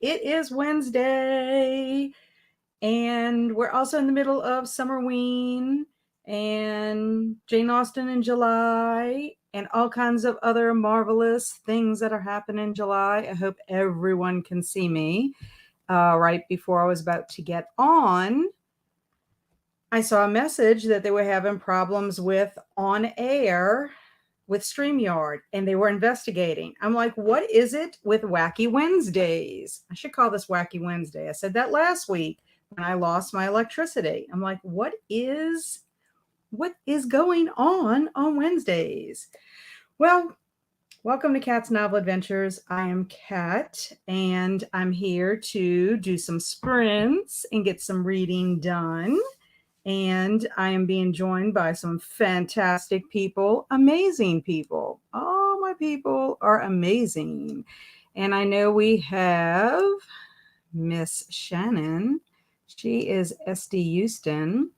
It is Wednesday, and we're also in the middle of Summerween and Jane Austen in July and all kinds of other marvelous things that are happening in July. I hope everyone can see me. Right before I was about to get on, I saw a message that they were having problems with on air with StreamYard and they were investigating. I'm like, what is it with Wacky Wednesdays? I should call this Wacky Wednesday. I said that last week when I lost my electricity. I'm like, what is going on Wednesdays? Well, welcome to Kat's Novel Adventures. I am Kat and I'm here to do some sprints and get some reading done. And I am being joined by some fantastic people, amazing people. All my people are amazing. And I know we have Miss Shannon. She is SD Houston.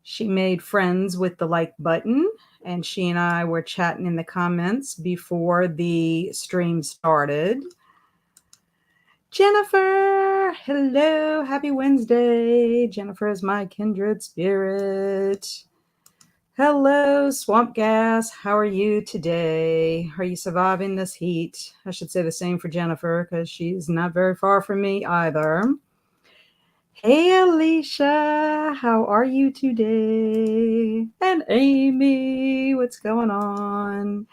She made friends with the like button, and she and I were chatting in the comments before the stream started. Jennifer, hello, happy Wednesday. Jennifer is my kindred spirit. Hello, Swamp Gas, how are you today? Are you surviving this heat? I should say the same for Jennifer because she's not very far from me either. Hey, Alicia, how are you today? And Amy, what's going on?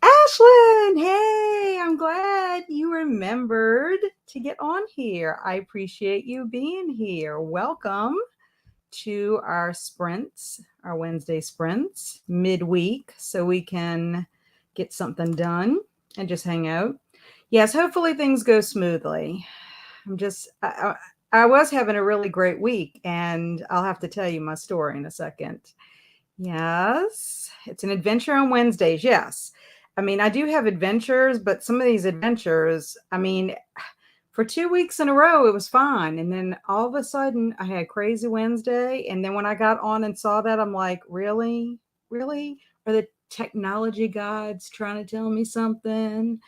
Ashlyn, hey, I'm glad you remembered to get on here. I appreciate you being here. Welcome to our sprints, our Wednesday sprints, midweek, so we can get something done and just hang out. Yes, hopefully things go smoothly. I was having a really great week, and I'll have to tell you my story in a second. Yes, it's an adventure on Wednesdays, yes. I mean, I do have adventures, but some of these adventures, I mean, for 2 weeks in a row, it was fine. And then all of a sudden, I had Crazy Wednesday. And then when I got on and saw that, I'm like, really? Really? Are the technology gods trying to tell me something?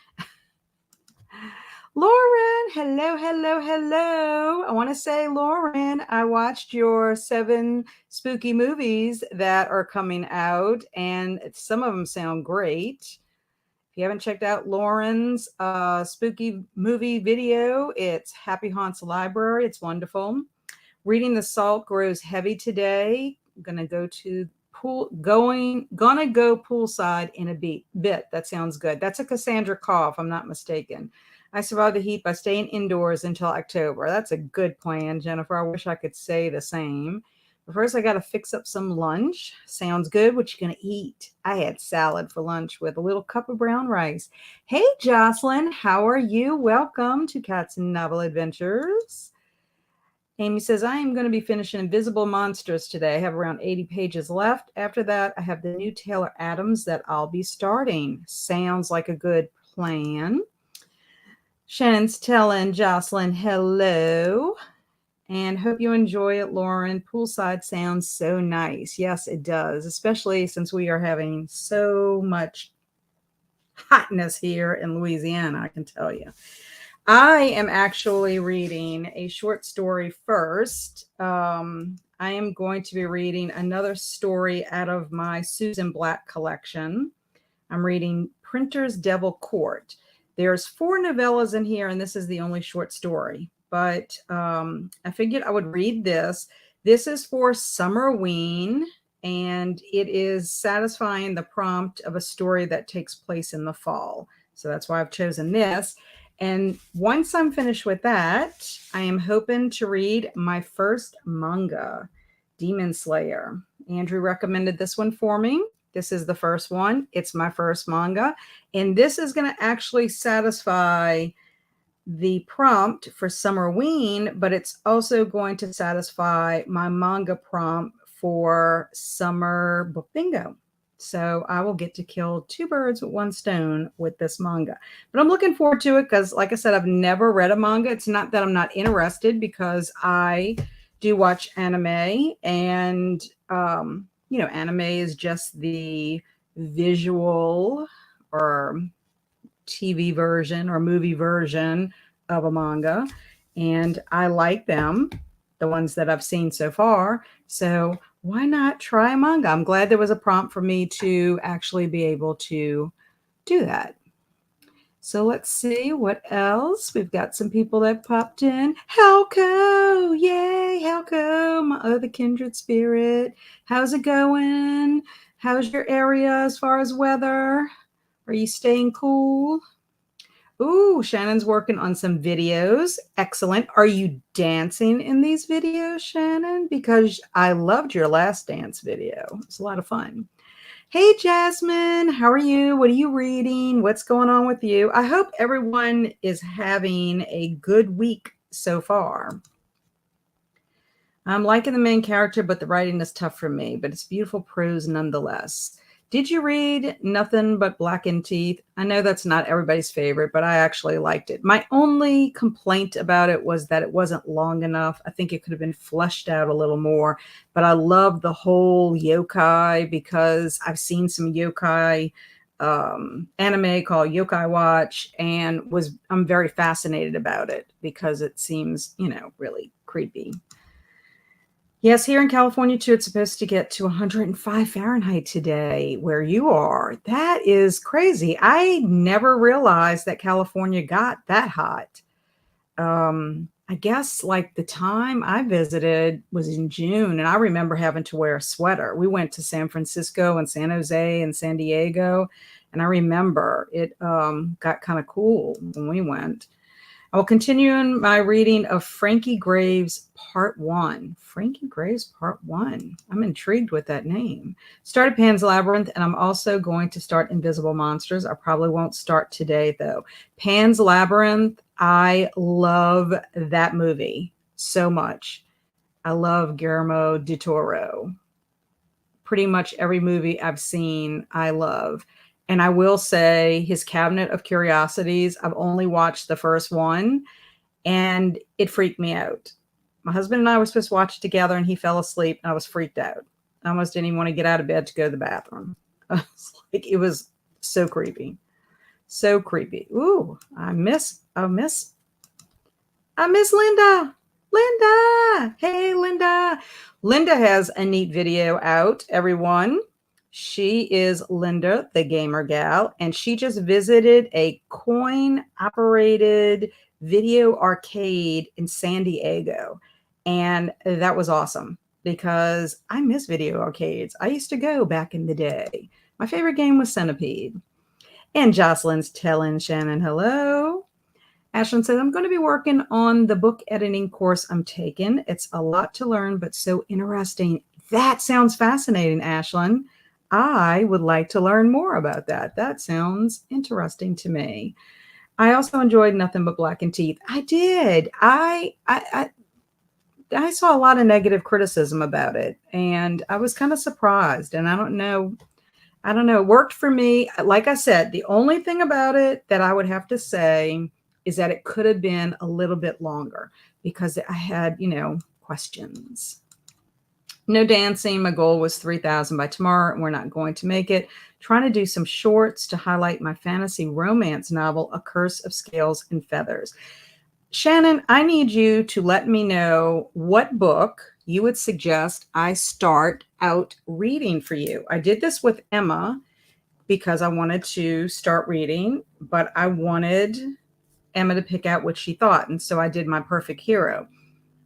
Lauren, hello, hello, hello. I want to say, Lauren, I watched your 7 spooky movies that are coming out, and some of them sound great. If you haven't checked out Lauren's spooky movie video, it's Happy Haunts Library. It's wonderful. Reading the Salt grows heavy today. I'm gonna go to gonna go poolside in a bit. That sounds good. That's a Cassandra Cough, if I'm not mistaken. I survived the heat by staying indoors until October. That's a good plan, Jennifer. I wish I could say the same. But first, I got to fix up some lunch. Sounds good. What you going to eat? I had salad for lunch with a little cup of brown rice. Hey, Jocelyn, how are you? Welcome to Kat's Novel Adventures. Amy says, I am going to be finishing Invisible Monsters today. I have around 80 pages left. After that, I have the new Taylor Adams that I'll be starting. Sounds like a good plan. Shannon's telling Jocelyn hello. And hope you enjoy it, Lauren. Poolside sounds so nice. Yes, it does, especially since we are having so much hotness here in Louisiana, I can tell you. I am actually reading a short story first. I am going to be reading another story out of my Susan Black collection. I'm reading Printer's Devil Court. There's 4 novellas in here, and this is the only short story. But I figured I would read this. This is for Summerween, and it is satisfying the prompt of a story that takes place in the fall. So that's why I've chosen this. And once I'm finished with that, I am hoping to read my first manga, Demon Slayer. Andrew recommended this one for me. This is the first one. It's my first manga. And this is going to actually satisfy the prompt for Summerween, but it's also going to satisfy my manga prompt for Summer Book Bingo. So I will get to kill 2 birds with 1 stone with this manga. But I'm looking forward to it because, like I said, I've never read a manga. It's not that I'm not interested, because I do watch anime, and anime is just the visual or TV version or movie version of a manga, and I like them, the ones that I've seen so far. So why not try a manga? I'm glad there was a prompt for me to actually be able to do that. So let's see what else. We've got some people that popped in. Helco, yay, Helco, my other kindred spirit. How's it going? How's your area as far as weather? Are you staying cool? Ooh, Shannon's working on some videos. Excellent. Are you dancing in these videos, Shannon? Because I loved your last dance video. It's a lot of fun. Hey, Jasmine, how are you? What are you reading? What's going on with you? I hope everyone is having a good week so far. I'm liking the main character, but the writing is tough for me, but it's beautiful prose nonetheless. Did you read Nothing But Blackened Teeth? I know that's not everybody's favorite, but I actually liked it. My only complaint about it was that it wasn't long enough. I think it could have been fleshed out a little more, but I love the whole yokai because I've seen some yokai anime called Yokai Watch, and I'm very fascinated about it because it seems, really creepy. Yes, here in California too, it's supposed to get to 105 Fahrenheit today, where you are. That is crazy. I never realized that California got that hot. I guess like the time I visited was in June, and I remember having to wear a sweater. We went to San Francisco and San Jose and San Diego, and I remember it got kind of cool when we went. I will continue in my reading of Frankie Graves Part 1. Frankie Graves Part 1. I'm intrigued with that name. Started Pan's Labyrinth, and I'm also going to start Invisible Monsters. I probably won't start today, though. Pan's Labyrinth, I love that movie so much. I love Guillermo del Toro. Pretty much every movie I've seen, I love. And I will say his Cabinet of Curiosities, I've only watched the first one, and it freaked me out. My husband and I were supposed to watch it together, and he fell asleep, and I was freaked out. I almost didn't even want to get out of bed to go to the bathroom. It was so creepy. So creepy. Ooh, I miss Linda. Linda. Hey, Linda. Linda has a neat video out, everyone. She is Linda, the gamer gal, and she just visited a coin-operated video arcade in San Diego. And that was awesome because I miss video arcades. I used to go back in the day. My favorite game was Centipede. And Jocelyn's telling Shannon hello. Ashlyn says, I'm going to be working on the book editing course I'm taking. It's a lot to learn, but so interesting. That sounds fascinating, Ashlyn. I would like to learn more about that. That sounds interesting to me. I also enjoyed Nothing But Blackened Teeth. I did. I saw a lot of negative criticism about it, and I was kind of surprised. And I don't know. It worked for me. Like I said, the only thing about it that I would have to say is that it could have been a little bit longer because I had, questions. No dancing. My goal was 3,000 by tomorrow, and we're not going to make it. Trying to do some shorts to highlight my fantasy romance novel, A Curse of Scales and Feathers. Shannon, I need you to let me know what book you would suggest I start out reading for you. I did this with Emma because I wanted to start reading, but I wanted Emma to pick out what she thought. And so I did My Perfect Hero.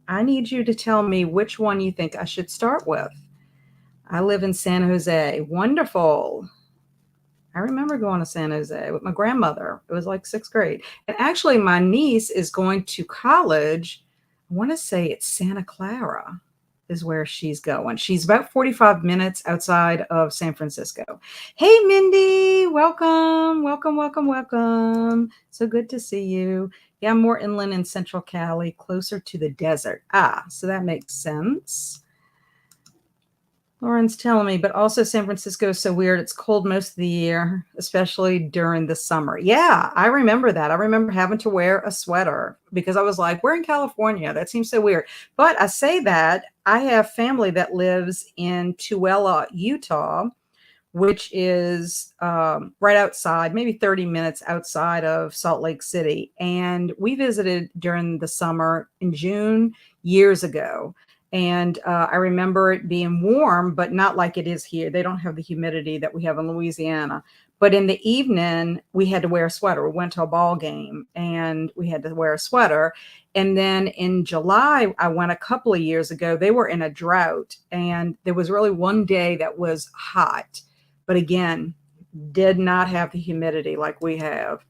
I need you to tell me which one you think I should start with. I live in San Jose. Wonderful. I remember going to San Jose with my grandmother. It was like 6th grade. And actually, my niece is going to college. I want to say it's Santa Clara is where she's going. She's about 45 minutes outside of San Francisco. Hey, Mindy. Welcome, welcome, welcome, welcome. So good to see you. Yeah, I'm more inland in Central Cali, closer to the desert. So that makes sense. Lauren's telling me, but also San Francisco is so weird. It's cold most of the year, especially during the summer. Yeah, I remember that. I remember having to wear a sweater because I was like, we're in California. That seems so weird. But I say that I have family that lives in Tooele, Utah, which is right outside, maybe 30 minutes outside of Salt Lake City. And we visited during the summer in June years ago. And I remember it being warm, but not like it is here. They don't have the humidity that we have in Louisiana. But in the evening, we had to wear a sweater. We went to a ball game and we had to wear a sweater. And then in July, I went a couple of years ago. They were in a drought, and there was really one day that was hot, but again, did not have the humidity like we have.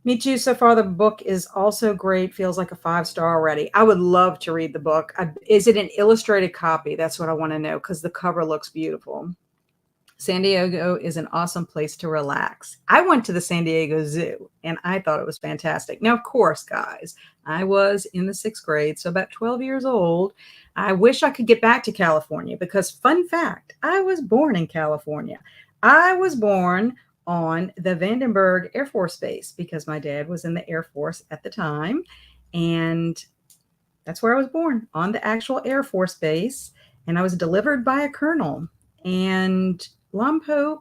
Me too. So far, the book is also great. Feels like a 5-star already. I would love to read the book. Is it an illustrated copy? That's what I want to know, because the cover looks beautiful. San Diego is an awesome place to relax. I went to the San Diego Zoo and I thought it was fantastic. Now, of course, guys, I was in the 6th grade, so about 12 years old. I wish I could get back to California because, fun fact, I was born in California. I was born on the Vandenberg Air Force Base because my dad was in the Air Force at the time. And that's where I was born, on the actual Air Force Base. And I was delivered by a colonel. And Lompoc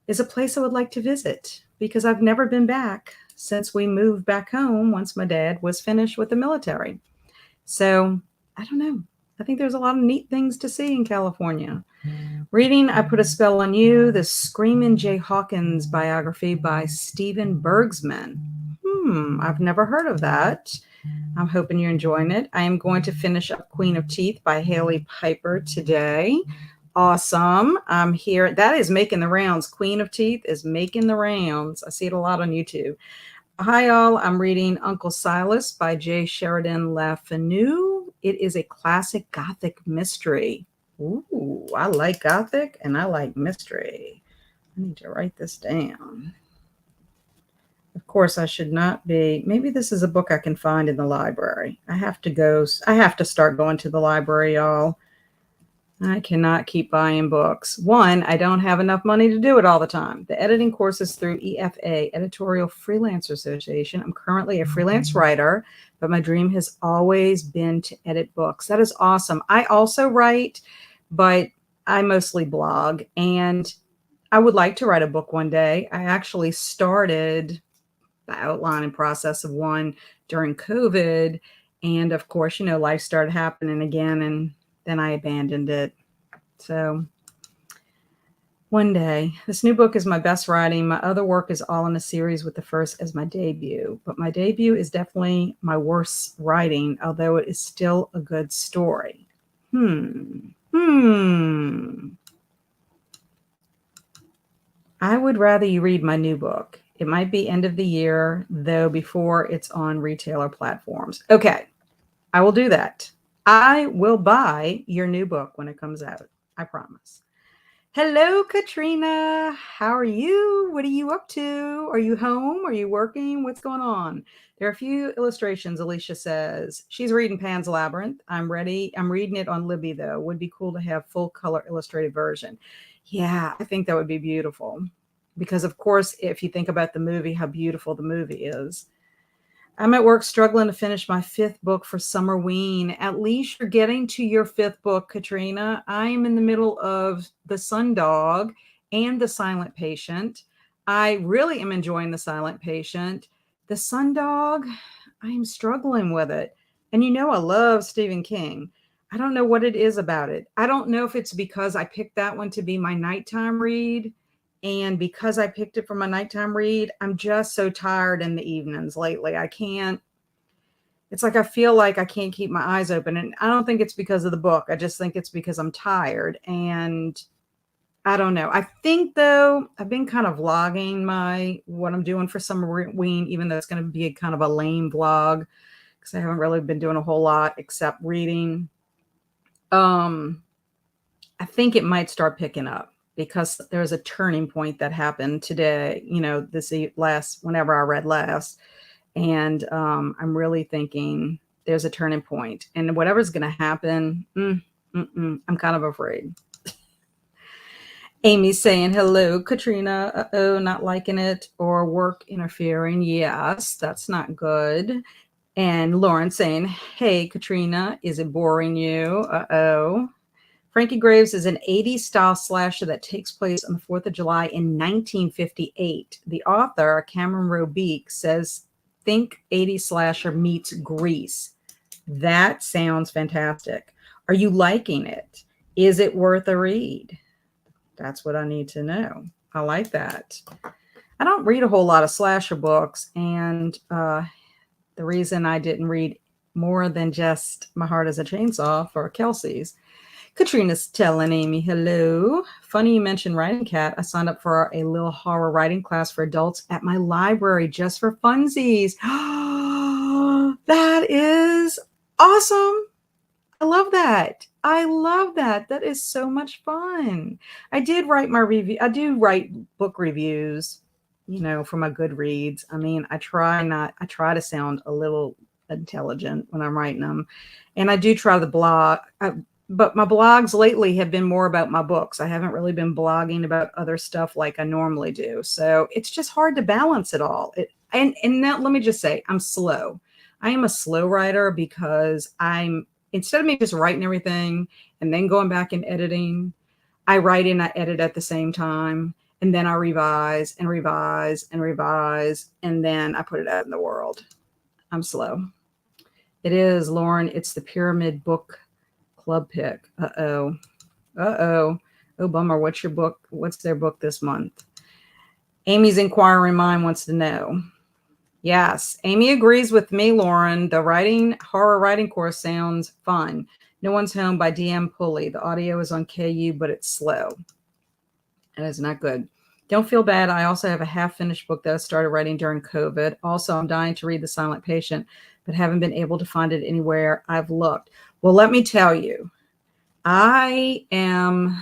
is a place I would like to visit because I've never been back since we moved back home once my dad was finished with the military. So I don't know. I think there's a lot of neat things to see in California. Reading I Put a Spell on You, the Screamin' Jay Hawkins biography by Steven Bergsman. I've never heard of that. I'm hoping you're enjoying it. I am going to finish up Queen of Teeth by Haley Piper today. Awesome. I'm here. That is making the rounds. Queen of Teeth is making the rounds. I see it a lot on YouTube. Hi, all. I'm reading Uncle Silas by J. Sheridan LaFanu. It is a classic Gothic mystery. Ooh, I like Gothic and I like mystery. I need to write this down. Of course, I should not be. Maybe this is a book I can find in the library. I have to start going to the library, y'all. I cannot keep buying books. One, I don't have enough money to do it all the time. The editing course is through EFA, Editorial Freelancer Association. I'm currently a freelance writer, but my dream has always been to edit books. That is awesome. I also write, but I mostly blog, and I would like to write a book one day. I actually started the outline and process of one during COVID. And of course, life started happening again, and then I abandoned it. So one day, this new book is my best writing. My other work is all in a series with the first as my debut. But my debut is definitely my worst writing, although it is still a good story. I would rather you read my new book. It might be end of the year, though, before it's on retailer platforms. Okay, I will do that. I will buy your new book when it comes out. I promise. Hello, Katrina. How are you? What are you up to? Are you home? Are you working? What's going on? There are a few illustrations, Alicia says. She's reading Pan's Labyrinth. I'm ready. I'm reading it on Libby, though. Would be cool to have full color illustrated version. Yeah, I think that would be beautiful. Because, of course, if you think about the movie, how beautiful the movie is. I'm at work struggling to finish my 5th book for Summerween. At least you're getting to your 5th book, Katrina. I am in the middle of The Sundog and The Silent Patient. I really am enjoying The Silent Patient. The Sundog, I am struggling with it. And I love Stephen King. I don't know what it is about it. I don't know if it's because I picked that one to be my nighttime read. And because I picked it for my nighttime read, I'm just so tired in the evenings lately. It's like I feel like I can't keep my eyes open. And I don't think it's because of the book. I just think it's because I'm tired. And I don't know. I think, though, I've been kind of vlogging what I'm doing for Summerween, even though it's going to be kind of a lame vlog because I haven't really been doing a whole lot except reading. I think it might start picking up, because there's a turning point that happened today, whenever I read last. And I'm really thinking there's a turning point. And whatever's going to happen, I'm kind of afraid. Amy's saying, hello, Katrina. Uh-oh, not liking it, or work interfering. Yes, that's not good. And Lauren saying, hey, Katrina, is it boring you? Uh-oh. Frankie Graves is an 80s style slasher that takes place on the 4th of July in 1958. The author, Cameron Robeek, says, think 80s slasher meets Grease. That sounds fantastic. Are you liking it? Is it worth a read? That's what I need to know. I like that. I don't read a whole lot of slasher books, and the reason I didn't read more than just My Heart is a Chainsaw for Kelsey's. Katrina's telling Amy, hello. Funny you mentioned Writing Cat. I signed up for a little horror writing class for adults at my library just for funsies. That is awesome. I love that. I love that. That is so much fun. I did write my review. I do write book reviews, for my Goodreads. I mean, I try to sound a little intelligent when I'm writing them. And I do try the blog. But my blogs lately have been more about my books. I haven't really been blogging about other stuff like I normally do. So it's just hard to balance it all. And now let me just say, I'm slow. I am a slow writer because instead of me just writing everything and then going back and editing, I write and I edit at the same time. And then I revise and revise and revise. And then I put it out in the world. I'm slow. It is, Lauren. It's the Pyramid Book Club pick. Uh-oh. Oh, bummer. What's your book? What's their book this month? Amy's inquiring mind wants to know. Yes, Amy agrees with me, Lauren. The horror writing course sounds fun. No One's Home by DM Pulley. The audio is on KU, but it's slow. That is not good. Don't feel bad. I also have a half-finished book that I started writing during COVID. Also, I'm dying to read The Silent Patient, but haven't been able to find it anywhere I've looked. Well, let me tell you, I am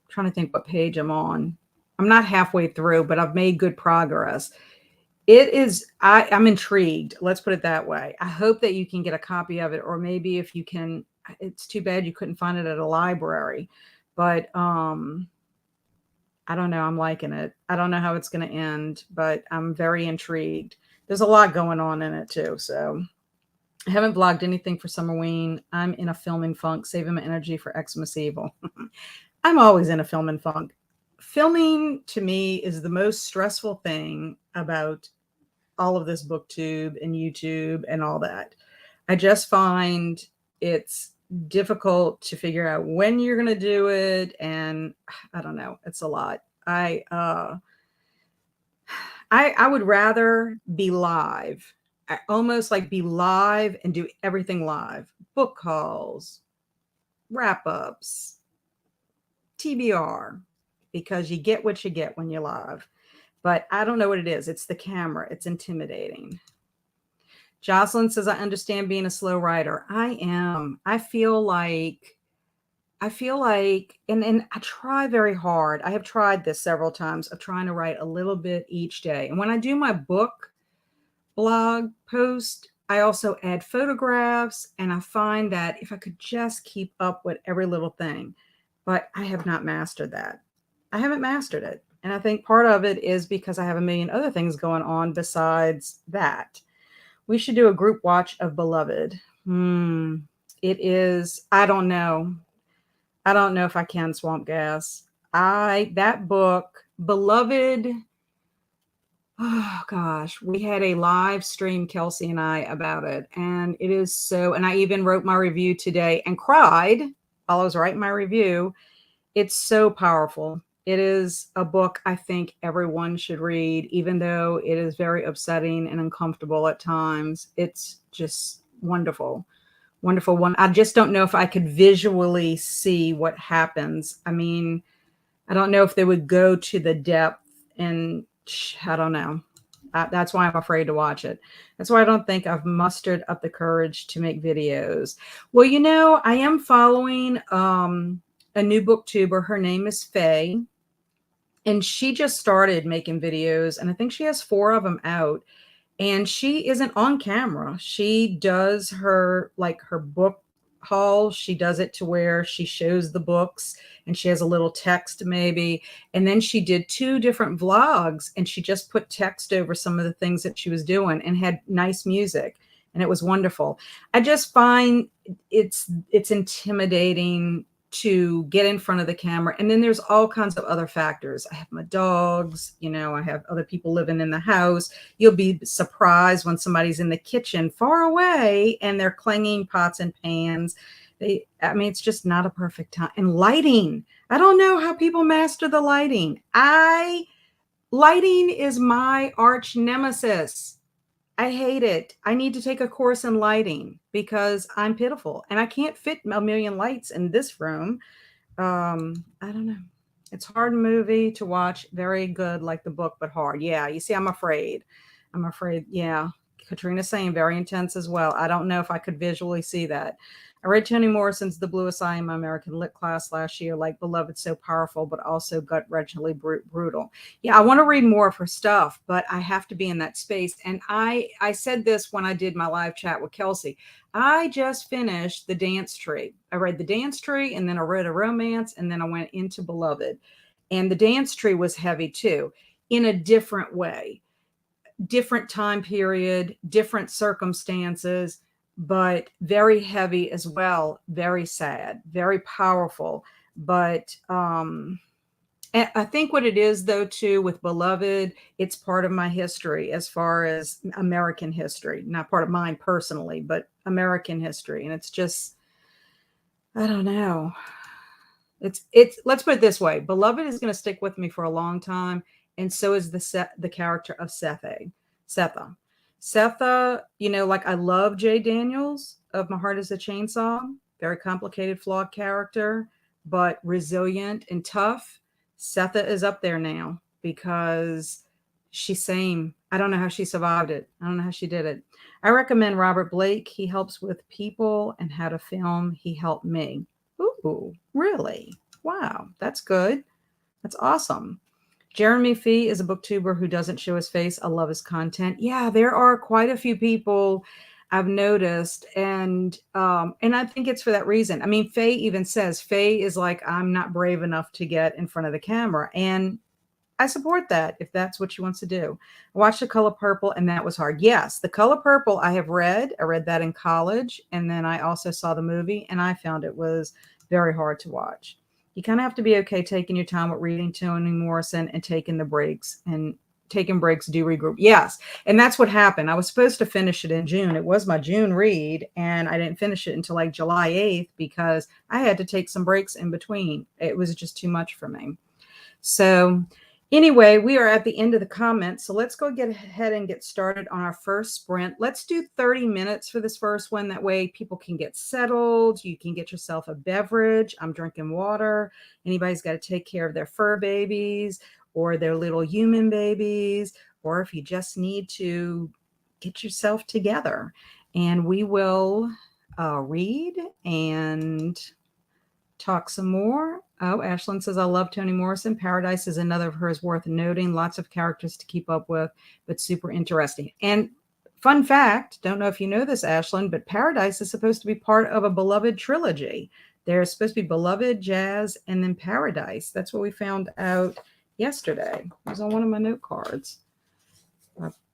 trying to think what page I'm on. I'm not halfway through, but I've made good progress. I'm intrigued. Let's put it that way. I hope that you can get a copy of it, or maybe if you can, it's too bad you couldn't find it at a library, but I don't know. I'm liking it. I don't know how it's going to end, but I'm very intrigued. There's a lot going on in it too. So I haven't vlogged anything for Summerween. I'm in a filming funk, saving my energy for Xmas Evil. I'm always in a filming funk. Filming to me is the most stressful thing about all of this booktube and YouTube and all that. I just find it's difficult to figure out when you're going to do it. And I don't know. It's a lot. I would rather be live. I almost like be live and do everything live. Book calls, wrap-ups, TBR, because you get what you get when you're live. But I don't know what it is. It's the camera. It's intimidating. Jocelyn says, I understand being a slow writer. I am. I feel like, and I try very hard. I have tried this several times of trying to write a little bit each day. And when I do my book blog post, I also add photographs, and I find that if I could just keep up with every little thing, but I have not mastered that. I haven't mastered it. And I think part of it is because I have a million other things going on besides that. We should do a group watch of Beloved. It is, I don't know. I don't know if I can, Swamp Gas. That book, Beloved, oh gosh, we had a live stream, Kelsey and I, about it. And it is so, and I even wrote my review today and cried while I was writing my review. It's so powerful. It is a book I think everyone should read, even though it is very upsetting and uncomfortable at times. It's just wonderful. Wonderful one. I just don't know if I could visually see what happens. I mean, I don't know if they would go to the depth, and I don't know. That's why I'm afraid to watch it. That's why I don't think I've mustered up the courage to make videos. Well, I am following a new booktuber. Her name is Faye, and she just started making videos, and I think she has 4 of them out. And she isn't on camera. She does her book haul. She does it to where she shows the books and she has a little text maybe. And then she did 2 different vlogs, and she just put text over some of the things that she was doing and had nice music. and it was wonderful. I just find it's intimidating to get in front of the camera, and then there's all kinds of other factors. I have my dogs, I have other people living in the house. You'll be surprised when somebody's in the kitchen far away and they're clanging pots and pans. I mean, it's just not a perfect time. And lighting, I don't know how people master the lighting. Lighting is my arch nemesis. I hate it. I need to take a course in lighting because I'm pitiful and I can't fit a million lights in this room. I don't know. It's a hard movie to watch. Very good, like the book, but hard. Yeah, you see, I'm afraid. I'm afraid. Yeah, Katrina's saying very intense as well. I don't know if I could visually see that. I read Toni Morrison's The Bluest Eye in my American Lit class last year. Like Beloved, so powerful, but also gut-wrenchingly brutal. Yeah, I want to read more of her stuff, but I have to be in that space. And I said this when I did my live chat with Kelsey. I just finished The Dance Tree. I read The Dance Tree, and then I read a romance, and then I went into Beloved. And The Dance Tree was heavy too, in a different way, different time period, different circumstances, but very heavy as well, very sad, very powerful. But and I think what it is, though, too, with Beloved, it's part of my history as far as American history, not part of mine personally, but American history. And it's just, I don't know. Let's put it this way. Beloved is going to stick with me for a long time. And so is the character of Setha. Setha, like I love Jay Daniels of My Heart is a Chainsaw, very complicated, flawed character, but resilient and tough. Setha is up there now because she's same. I don't know how she survived it. I don't know how she did it. I recommend Robert Blake. He helps with people and how to film. He helped me. Ooh, really? Wow, that's good. That's awesome. Jeremy Fee is a booktuber who doesn't show his face. I love his content. Yeah, there are quite a few people I've noticed, and I think it's for that reason. I mean, Faye even says Faye is like, I'm not brave enough to get in front of the camera, and I support that if that's what she wants to do. I watched The Color Purple, and that was hard. Yes, The Color Purple I have read. I read that in college, and then I also saw the movie, and I found it was very hard to watch. You kind of have to be okay taking your time with reading Toni Morrison and taking the breaks. And taking breaks do regroup. Yes, and that's what happened. I was supposed to finish it in June. It was my June read, and I didn't finish it until like July 8th because I had to take some breaks in between. It was just too much for me. So anyway, we are at the end of the comments. So let's go get ahead and get started on our first sprint. Let's do 30 minutes for this first one. That way people can get settled. You can get yourself a beverage. I'm drinking water. Anybody's got to take care of their fur babies or their little human babies, or if you just need to get yourself together. And we will read and talk some more. Oh, Ashlyn says, I love Toni Morrison. Paradise is another of hers worth noting. Lots of characters to keep up with, but super interesting. And fun fact, don't know if you know this, Ashlyn, but Paradise is supposed to be part of a Beloved trilogy. There's supposed to be Beloved, Jazz, and then Paradise. That's what we found out yesterday. It was on one of my note cards.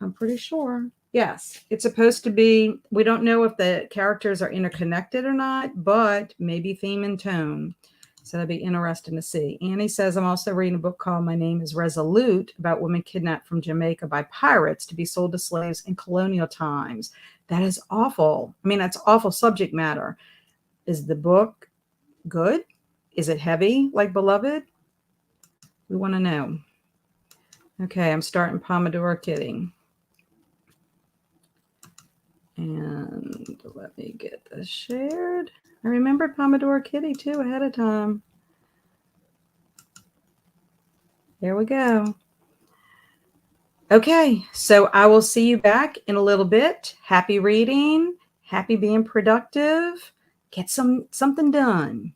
I'm pretty sure. Yes, it's supposed to be. We don't know if the characters are interconnected or not, but maybe theme and tone. So that'd be interesting to see. Annie says, I'm also reading a book called My Name is Resolute about women kidnapped from Jamaica by pirates to be sold to slaves in colonial times. That is awful. I mean, that's awful subject matter. Is the book good? Is it heavy like Beloved? We want to know. Okay, I'm starting Pomodoro Kitty. And let me get this shared. I remember Pomodoro Kitty too ahead of time. There we go. Okay, so I will see you back in a little bit. Happy reading, happy being productive. Get something done.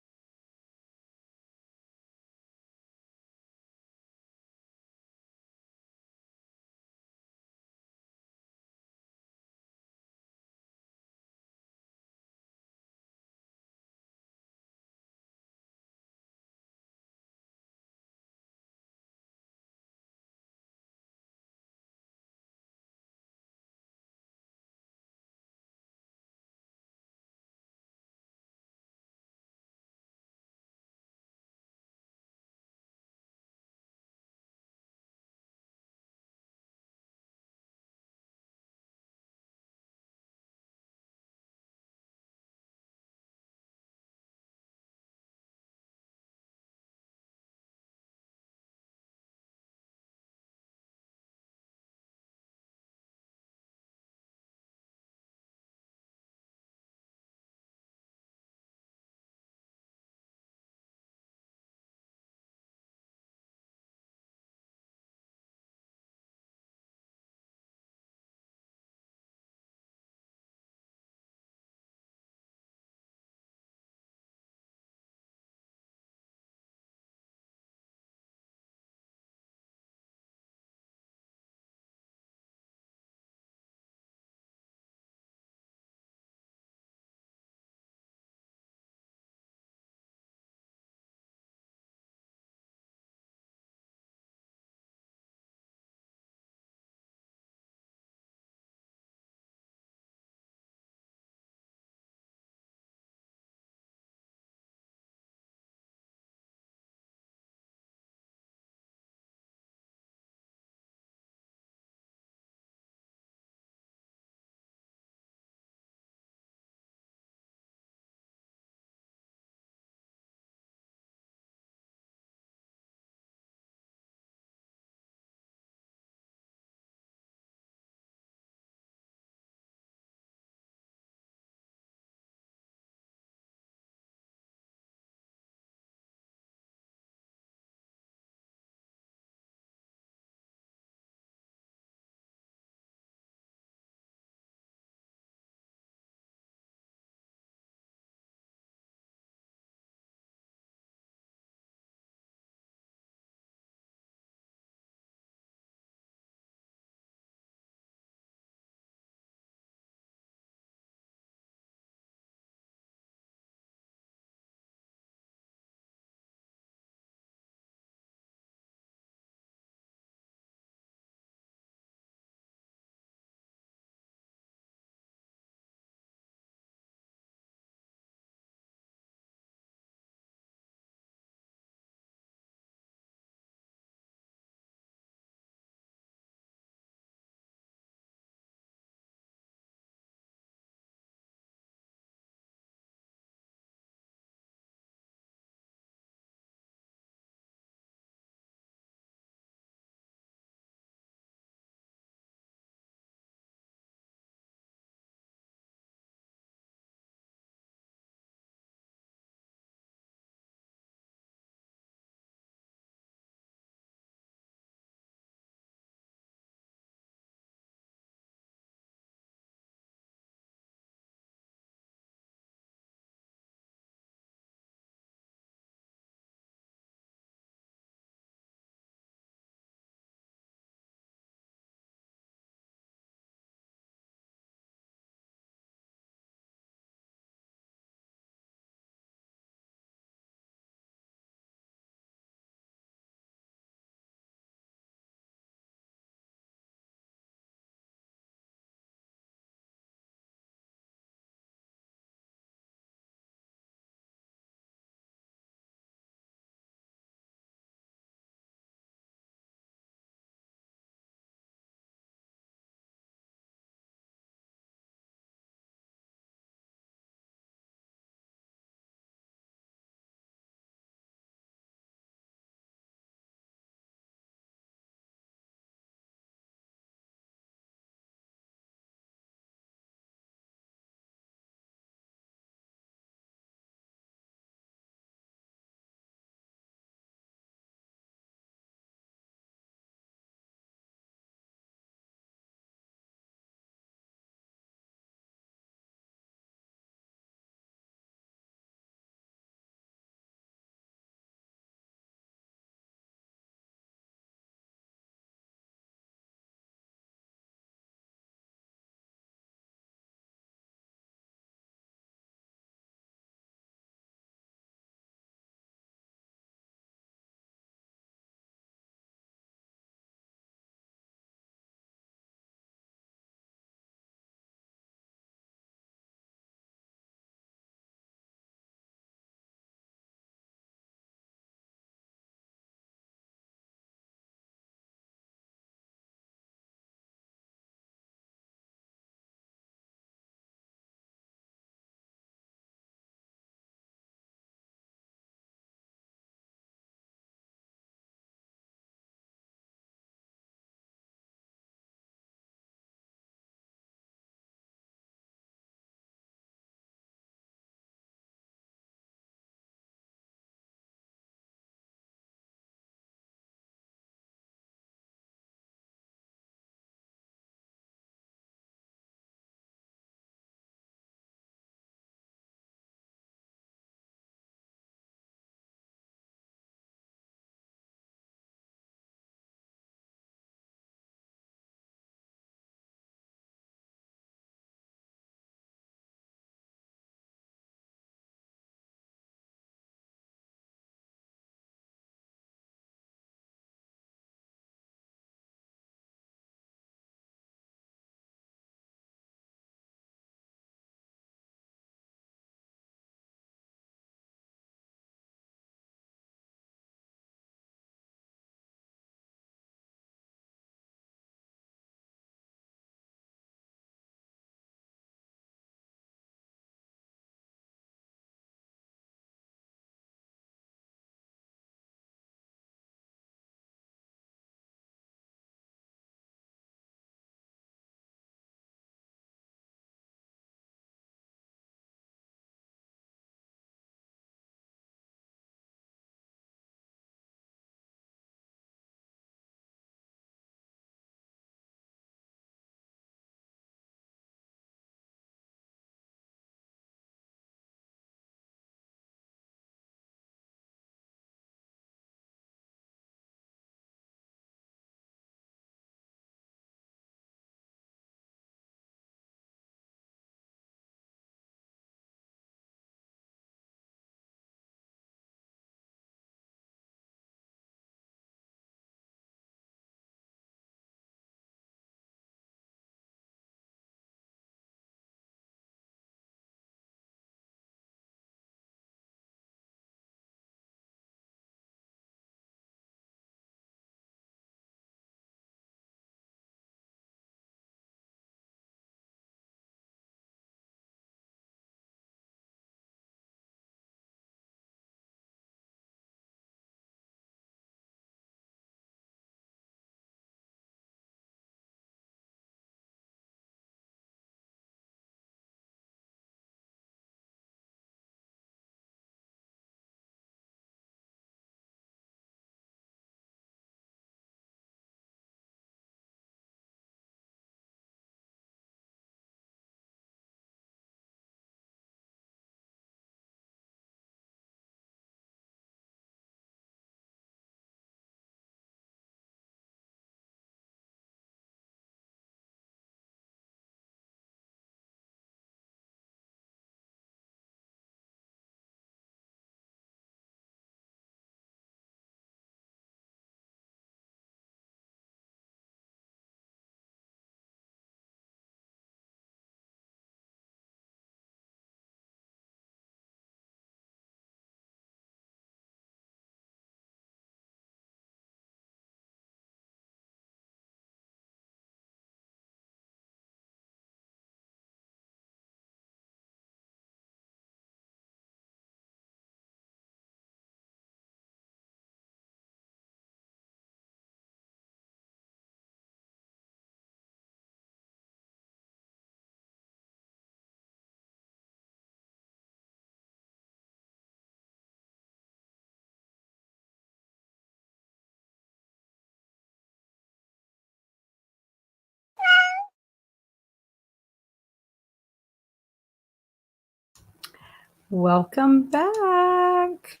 Welcome back.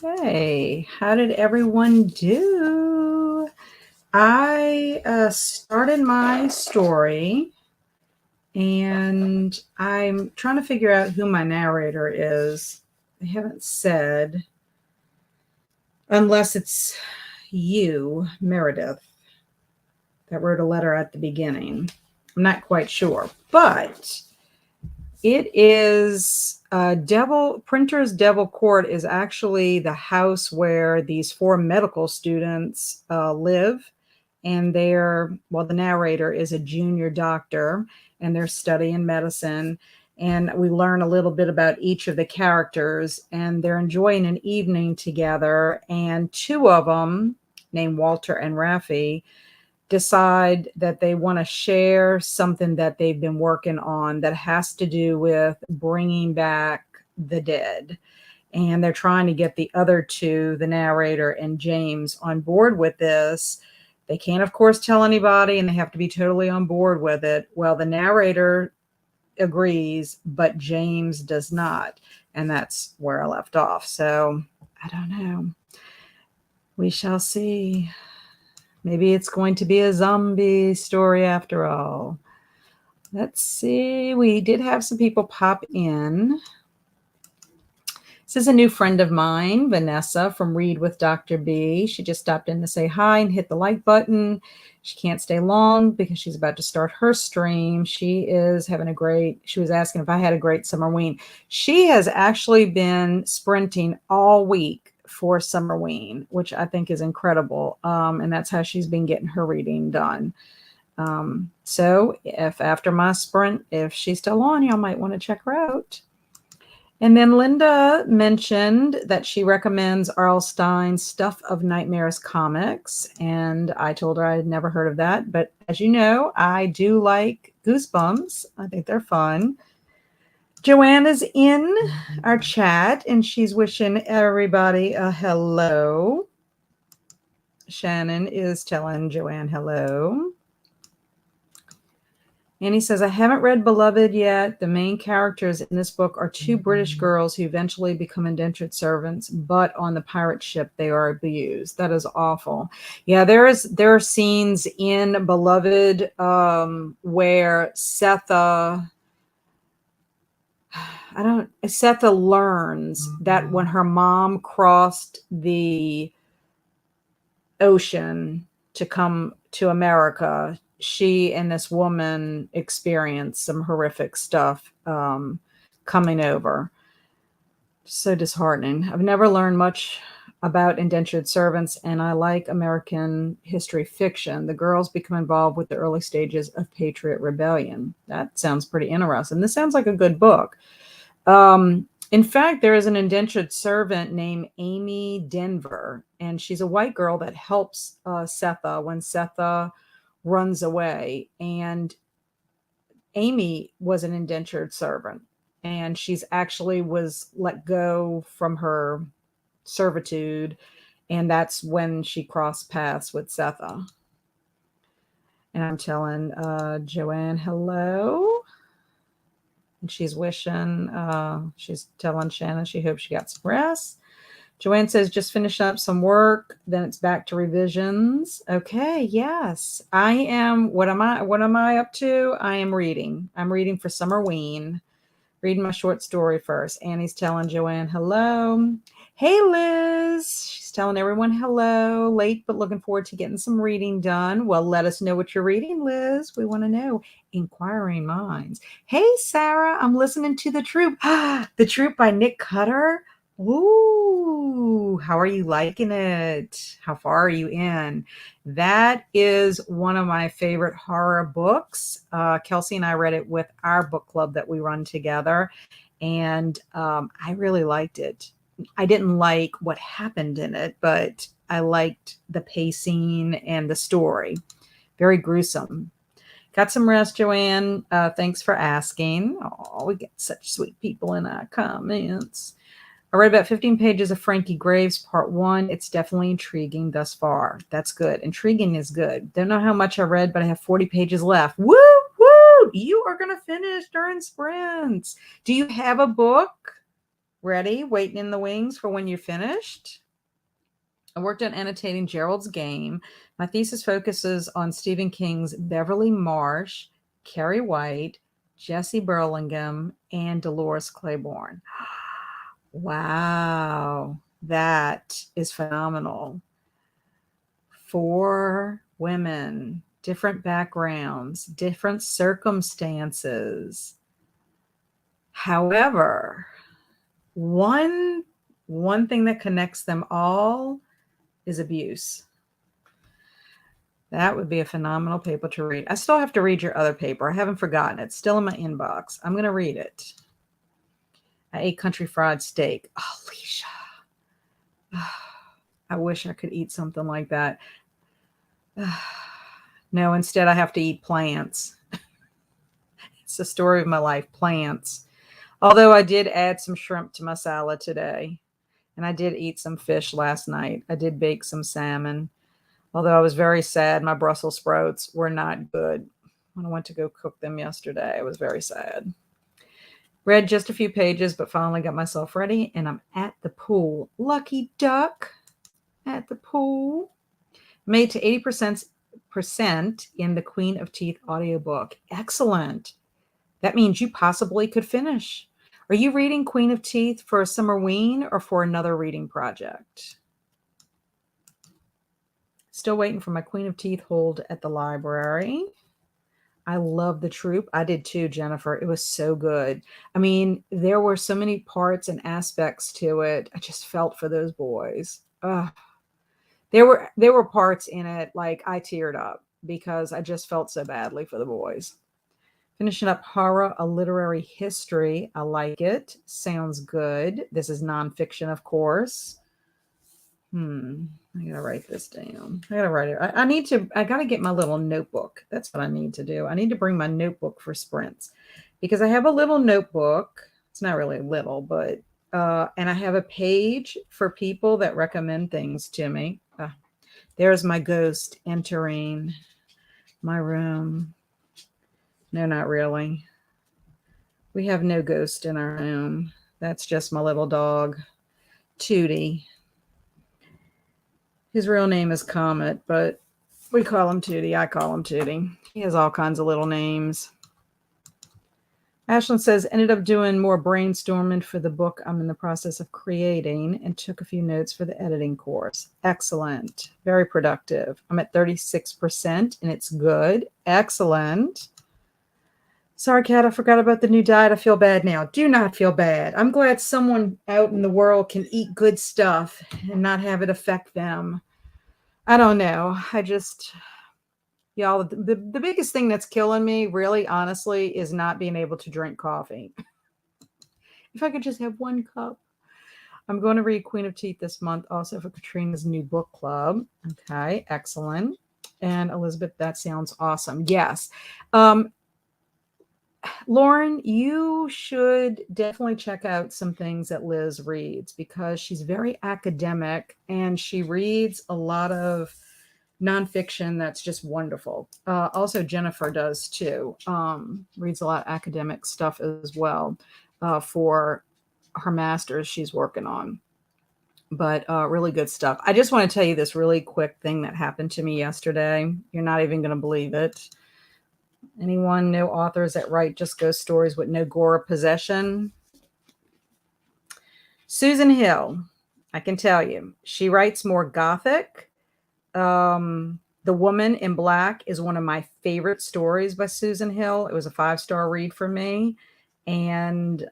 Okay, how did everyone do? I started my story and I'm trying to figure out who my narrator is. They haven't said, unless it's you, Meredith, that wrote a letter at the beginning. I'm not quite sure, but it is Printer's Devil Court is actually the house where these 4 medical students live. And the narrator is a junior doctor and they're studying medicine. And we learn a little bit about each of the characters and they're enjoying an evening together. And 2 of them, named Walter and Raffi, decide that they want to share something that they've been working on that has to do with bringing back the dead. And they're trying to get the other 2, the narrator and James, on board with this. They can't, of course, tell anybody and they have to be totally on board with it. Well, the narrator agrees, but James does not. And that's where I left off. So I don't know. We shall see. Maybe it's going to be a zombie story after all. Let's see. We did have some people pop in. This is a new friend of mine, Vanessa from Read with Dr. B. She just stopped in to say hi and hit the like button. She can't stay long because she's about to start her stream. She was asking if I had a great Summerween. She has actually been sprinting all week for Summerween, which I think is incredible. And that's how she's been getting her reading done. So if after my sprint, if she's still on, y'all might want to check her out. And then Linda mentioned that she recommends R.L. Stine's Stuff of Nightmares comics. And I told her I had never heard of that. But as you know, I do like Goosebumps. I think they're fun. Joanne is in our chat and she's wishing everybody a hello. Shannon is telling Joanne hello. And he says, I haven't read Beloved yet. The main characters in this book are 2 British girls who eventually become indentured servants, but on the pirate ship, they are abused. That is awful. Yeah, there are scenes in Beloved where Setha learns that when her mom crossed the ocean to come to America, she and this woman experienced some horrific stuff coming over. So disheartening. I've never learned much about indentured servants, and I like American history fiction. The girls become involved with the early stages of Patriot Rebellion. That sounds pretty interesting. This sounds like a good book. In fact, there is an indentured servant named Amy Denver, and she's a white girl that helps Setha when Setha runs away. And Amy was an indentured servant, and she's actually was let go from her servitude, and that's when she crossed paths with Setha. And I'm telling Joanne hello. And she's telling Shannon she hopes she got some rest. Joanne says, just finish up some work, then it's back to revisions. Okay, yes. I am. What am I up to? I am reading. I'm reading for Summerween. Reading my short story first. Annie's telling Joanne hello. Hey, Liz. She's telling everyone hello. Late, but looking forward to getting some reading done. Well, let us know what you're reading, Liz. We want to know. Inquiring Minds. Hey, Sarah. I'm listening to The Troop. The Troop by Nick Cutter. Ooh, how are you liking it? How far are you in? That is one of my favorite horror books. Kelsey and I read it with our book club that we run together, and I really liked it. I didn't like what happened in it, but I liked the pacing and the story. Very gruesome. Got some rest, Joanne. Thanks for asking. Oh, we get such sweet people in our comments. I read about 15 pages of Frankie Graves, part 1. It's definitely intriguing thus far. That's good. Intriguing is good. Don't know how much I read, but I have 40 pages left. Woo, woo! out. You are going to finish during sprints. Do you have a book ready, waiting in the wings for when you're finished? I worked on annotating Gerald's Game. My thesis focuses on Stephen King's Beverly Marsh, Carrie White, Jesse Burlingame, and Dolores Claiborne. Wow, that is phenomenal. 4 women, different backgrounds, different circumstances. However, one thing that connects them all is abuse. That would be a phenomenal paper to read. I still have to read your other paper. I haven't forgotten it. It's still in my inbox. I'm going to read it. I ate country fried steak. Oh, Alicia. I wish I could eat something like that. No, instead I have to eat plants. It's the story of my life, plants. Although I did add some shrimp to my salad today. And I did eat some fish last night. I did bake some salmon. Although I was very sad, my Brussels sprouts were not good. When I went to go cook them yesterday, I was very sad. Read just a few pages, but finally got myself ready, and I'm at the pool. Lucky duck, at the pool. Made to 80% in the Queen of Teeth audiobook. Excellent. That means you possibly could finish. Are you reading Queen of Teeth for Summerween or for another reading project? Still waiting for my Queen of Teeth hold at the library. I love the troop. I did too, Jennifer. It was so good. I mean, there were so many parts and aspects to it. I just felt for those boys. There were parts in it like I teared up because I just felt so badly for the boys. Finishing up Horror, a Literary History. I like it. Sounds good. This is nonfiction, of course. I gotta write this down. I gotta write it. I gotta get my little notebook. That's what I need to do. I need to bring my notebook for sprints because I have a little notebook. It's not really little, but, and I have a page for people that recommend things to me. There's my ghost entering my room. No, not really. We have no ghost in our home. That's just my little dog, Tootie. His real name is Comet, but we call him Tootie. I call him Tootie. He has all kinds of little names. Ashlyn says, ended up doing more brainstorming for the book I'm in the process of creating and took a few notes for the editing course. Excellent. Very productive. I'm at 36% and it's good. Excellent. Sorry, Kat, I forgot about the new diet. I feel bad now. Do not feel bad. I'm glad someone out in the world can eat good stuff and not have it affect them. I don't know. Y'all, the biggest thing that's killing me, really, honestly, is not being able to drink coffee. If I could just have one cup. I'm going to read Queen of Teeth this month, also for Katrina's new book club. Okay, excellent. And Elizabeth, that sounds awesome. Yes. Lauren, you should definitely check out some things that Liz reads because she's very academic and she reads a lot of nonfiction that's just wonderful. Also, Jennifer does too. Reads a lot of academic stuff as well for her master's she's working on. But really good stuff. I just want to tell you this really quick thing that happened to me yesterday. You're not even going to believe it. Anyone know authors that write just ghost stories with no gore or possession? Susan Hill, I can tell you, she writes more gothic. The Woman in Black is one of my favorite stories by Susan Hill. It was a 5-star read for me and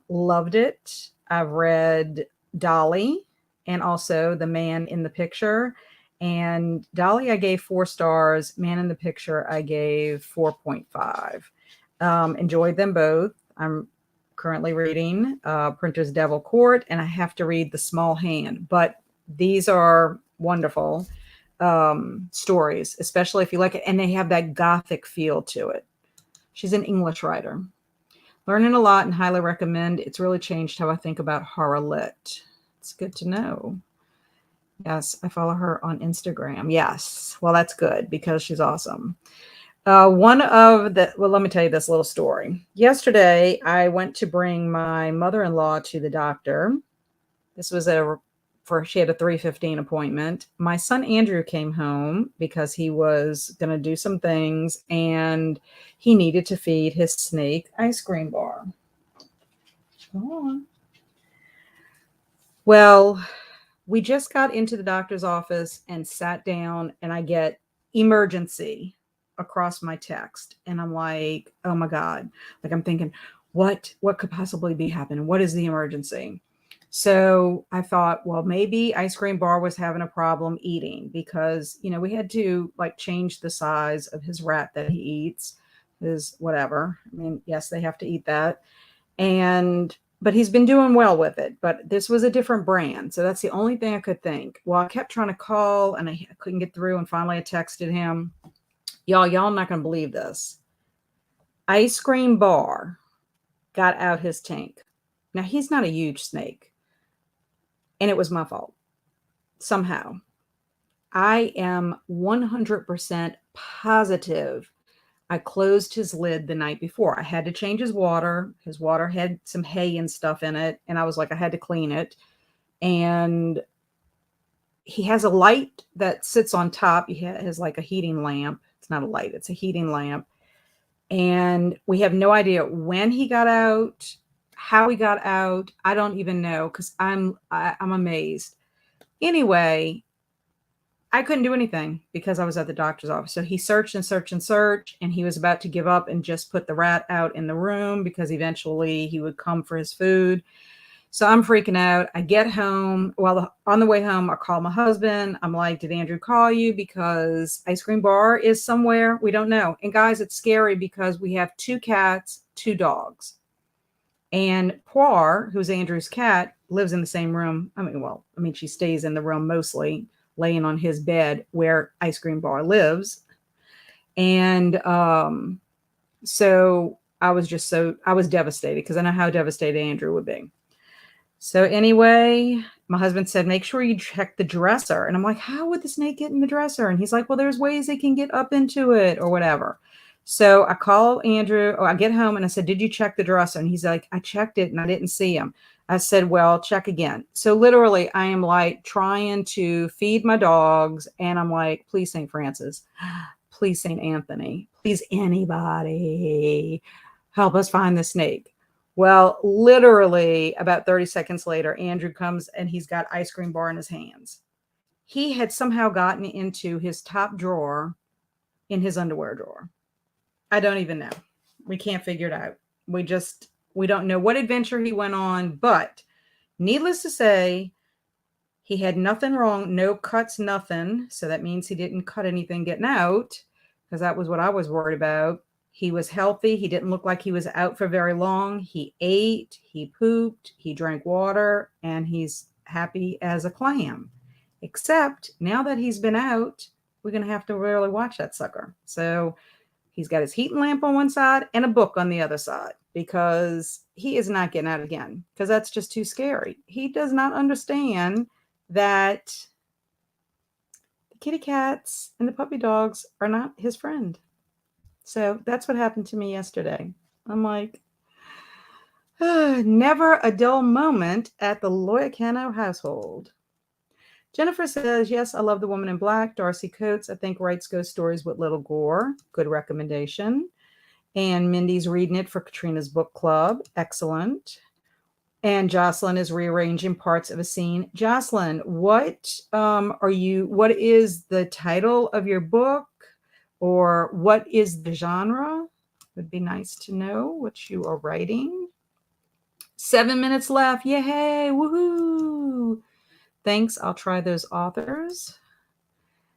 loved it. I've read Dolly and also The Man in the Picture. And Dolly, I gave 4 stars. Man in the Picture, I gave 4.5. Enjoyed them both. I'm currently reading Printer's Devil Court, and I have to read The Small Hand. But these are wonderful stories, especially if you like it. And they have that gothic feel to it. She's an English writer. Learning a lot and highly recommend. It's really changed how I think about horror lit. It's good to know. Yes, I follow her on Instagram. Yes. Well, that's good because she's awesome. Well, let me tell you this little story. Yesterday, I went to bring my mother-in-law to the doctor. This was she had a 3:15 appointment. My son Andrew came home because he was going to do some things and he needed to feed his snake ice cream bar. Go on. Well, we just got into the doctor's office and sat down, and I get emergency across my text. And I'm like, oh my God. Like I'm thinking, what could possibly be happening? What is the emergency? So I thought, well, maybe ice cream bar was having a problem eating because, we had to like change the size of his rat that he eats, his whatever. I mean, yes, they have to eat that. And but he's been doing well with it. But this was a different brand. So that's the only thing I could think. Well, I kept trying to call and I couldn't get through. And finally I texted him. Y'all not going to believe this. Ice cream bar got out his tank. Now he's not a huge snake. And it was my fault. Somehow. I am 100% positive I closed his lid the night before. I had to change his water. His water had some hay and stuff in it. And I was like, I had to clean it. And he has a light that sits on top. He has like a heating lamp. It's not a light, it's a heating lamp. And we have no idea when he got out, how he got out. I don't even know because I'm amazed. Anyway, I couldn't do anything because I was at the doctor's office. So he searched and searched and searched, and he was about to give up and just put the rat out in the room because eventually he would come for his food. So I'm freaking out. I get home. Well, on the way home, I call my husband. I'm like, did Andrew call you? Because ice cream bar is somewhere. We don't know. And guys, it's scary because we have 2 cats, 2 dogs. And Poir, who's Andrew's cat, lives in the same room. She stays in the room mostly, laying on his bed where ice cream bar lives. And so I was devastated because I know how devastated Andrew would be. So anyway, my husband said, make sure you check the dresser. And I'm like, how would the snake get in the dresser? And he's like, well, there's ways they can get up into it or whatever. So I call Andrew, I get home and I said, did you check the dresser? And he's like, I checked it and I didn't see him. I said, well, check again. So literally I am like trying to feed my dogs. And I'm like, please, St. Francis, please, St. Anthony, please, anybody help us find the snake. Well, literally about 30 seconds later, Andrew comes and he's got ice cream bar in his hands. He had somehow gotten into his top drawer in his underwear drawer. I don't even know. We can't figure it out. We don't know what adventure he went on, but needless to say, he had nothing wrong, no cuts, nothing. So that means he didn't cut anything getting out because that was what I was worried about. He was healthy. He didn't look like he was out for very long. He ate, he pooped, he drank water, and he's happy as a clam. Except now that he's been out, we're going to have to really watch that sucker. So he's got his heating lamp on one side and a book on the other side because he is not getting out again because that's just too scary. He does not understand that the kitty cats and the puppy dogs are not his friend. So that's what happened to me yesterday. I'm like, never a dull moment at the Loyacano household. Jennifer says, yes, I love The Woman in Black. Darcy Coates, I think, writes ghost stories with little gore. Good recommendation. And Mindy's reading it for Katrina's book club. Excellent. And Jocelyn is rearranging parts of a scene. Jocelyn, what is the title of your book? Or what is the genre? Would be nice to know what you are writing. 7 minutes left. Yay! Woohoo! Thanks. I'll try those authors.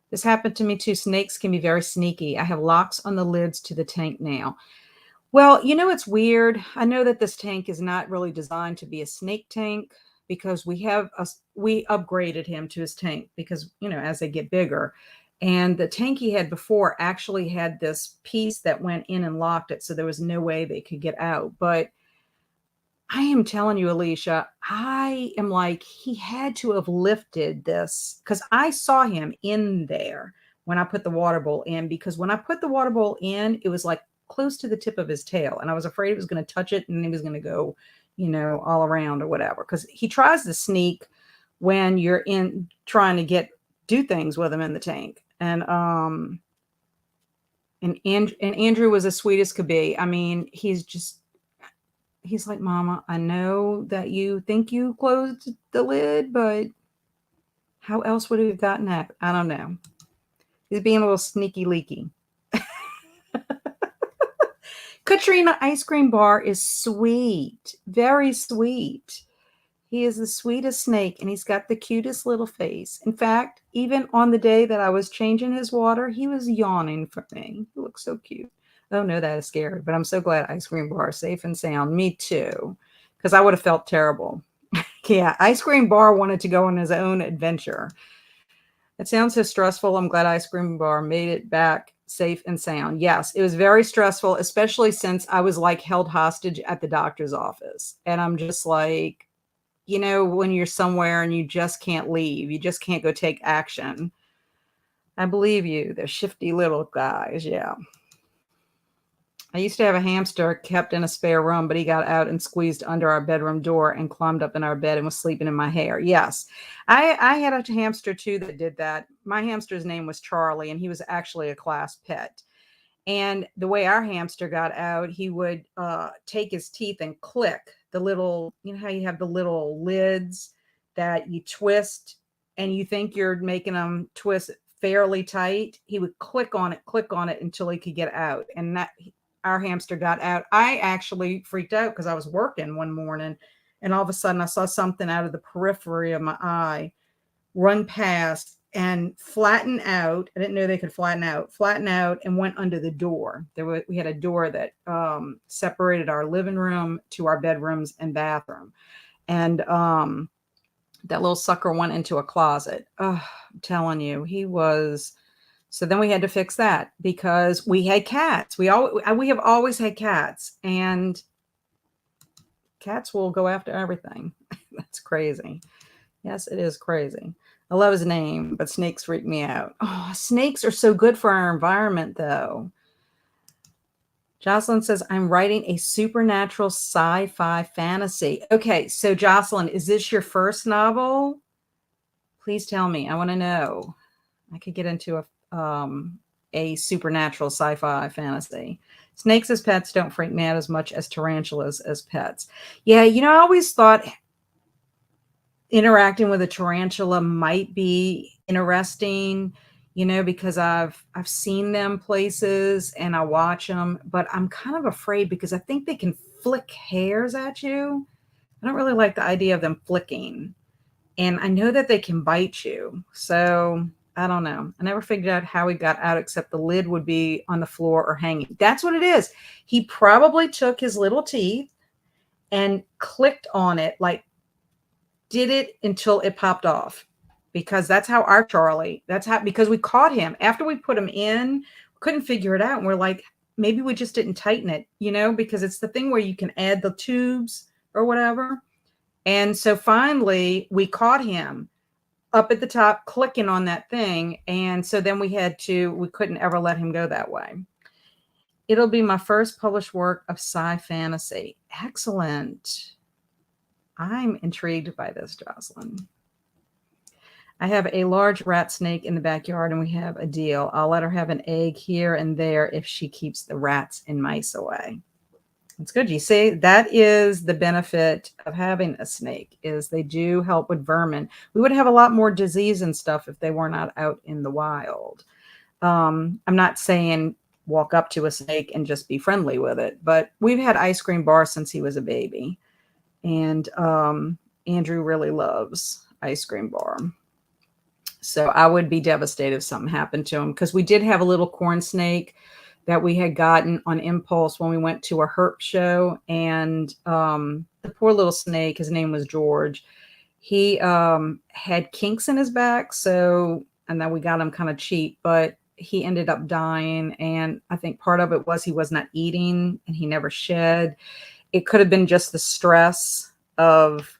This happened to me too. Snakes can be very sneaky. I have locks on the lids to the tank now. Well, it's weird. I know that this tank is not really designed to be a snake tank because we upgraded him to his tank because, as they get bigger. And the tank he had before actually had this piece that went in and locked it. So there was no way they could get out. But I am telling you, Alicia, I am like, he had to have lifted this because I saw him in there when I put the water bowl in, because when I put the water bowl in, it was like close to the tip of his tail. And I was afraid it was going to touch it and he was going to go, all around or whatever. Because he tries to sneak when you're in trying to do things with him in the tank. And Andrew was as sweet as could be. I mean, he's like, Mama, I know that you think you closed the lid, but how else would he have gotten that? I don't know. He's being a little sneaky leaky. Katrina Ice Cream Bar is sweet, very sweet. He is the sweetest snake, and he's got the cutest little face. In fact, even on the day that I was changing his water, he was yawning for me. He looks so cute. Oh no, that is scary. But I'm so glad Ice Cream Bar is safe and sound. Me too, because I would have felt terrible. Yeah, Ice Cream Bar wanted to go on his own adventure. It sounds so stressful. I'm glad Ice Cream Bar made it back safe and sound. Yes, it was very stressful, especially since I was like held hostage at the doctor's office. And I'm just like, when you're somewhere and you just can't leave, you just can't go take action. I believe you. They're shifty little guys. Yeah. I used to have a hamster kept in a spare room, but he got out and squeezed under our bedroom door and climbed up in our bed and was sleeping in my hair. Yes. I had a hamster too that did that. My hamster's name was Charlie, and he was actually a class pet. And the way our hamster got out, he would take his teeth and click the little, how you have the little lids that you twist and you think you're making them twist fairly tight. He would click on it until he could get out. And our hamster got out. I actually freaked out because I was working one morning and all of a sudden I saw something out of the periphery of my eye run past and flatten out. I didn't know they could flatten out and went under the door. We had a door that separated our living room to our bedrooms and bathroom. And that little sucker went into a closet. Oh, I'm telling you, so then we had to fix that because we had cats. We have always had cats, and cats will go after everything. That's crazy. Yes, it is crazy. I love his name, but snakes freak me out. Oh, snakes are so good for our environment, though. Jocelyn says, I'm writing a supernatural sci-fi fantasy. Okay, so Jocelyn, is this your first novel? Please tell me. I want to know. I could get into a supernatural sci-fi fantasy. Snakes as pets don't freak me out as much as tarantulas as pets. Yeah, I always thought interacting with a tarantula might be interesting, because I've seen them places and I watch them, but I'm kind of afraid because I think they can flick hairs at you. I don't really like the idea of them flicking. And I know that they can bite you. So I don't know. I never figured out how he got out except the lid would be on the floor or hanging. That's what it is. He probably took his little teeth and clicked on it, like did it until it popped off, because that's how our Charlie, because we caught him after we put him in, couldn't figure it out. And we're like, maybe we just didn't tighten it, because it's the thing where you can add the tubes or whatever. And so finally we caught him up at the top clicking on that thing. And so then we couldn't ever let him go that way. It'll be my first published work of sci fantasy. Excellent. I'm intrigued by this, Jocelyn. I have a large rat snake in the backyard and we have a deal. I'll let her have an egg here and there if she keeps the rats and mice away. That's good. You see, that is the benefit of having a snake, is they do help with vermin. We would have a lot more disease and stuff if they were not out in the wild. I'm not saying walk up to a snake and just be friendly with it, but we've had Ice Cream Bar since he was a baby. And Andrew really loves Ice Cream Bar. So I would be devastated if something happened to him, because we did have a little corn snake that we had gotten on impulse when we went to a herp show. And the poor little snake, his name was George, he had kinks in his back. And then we got him kind of cheap, but he ended up dying. And I think part of it was he was not eating and he never shed. It could have been just the stress of,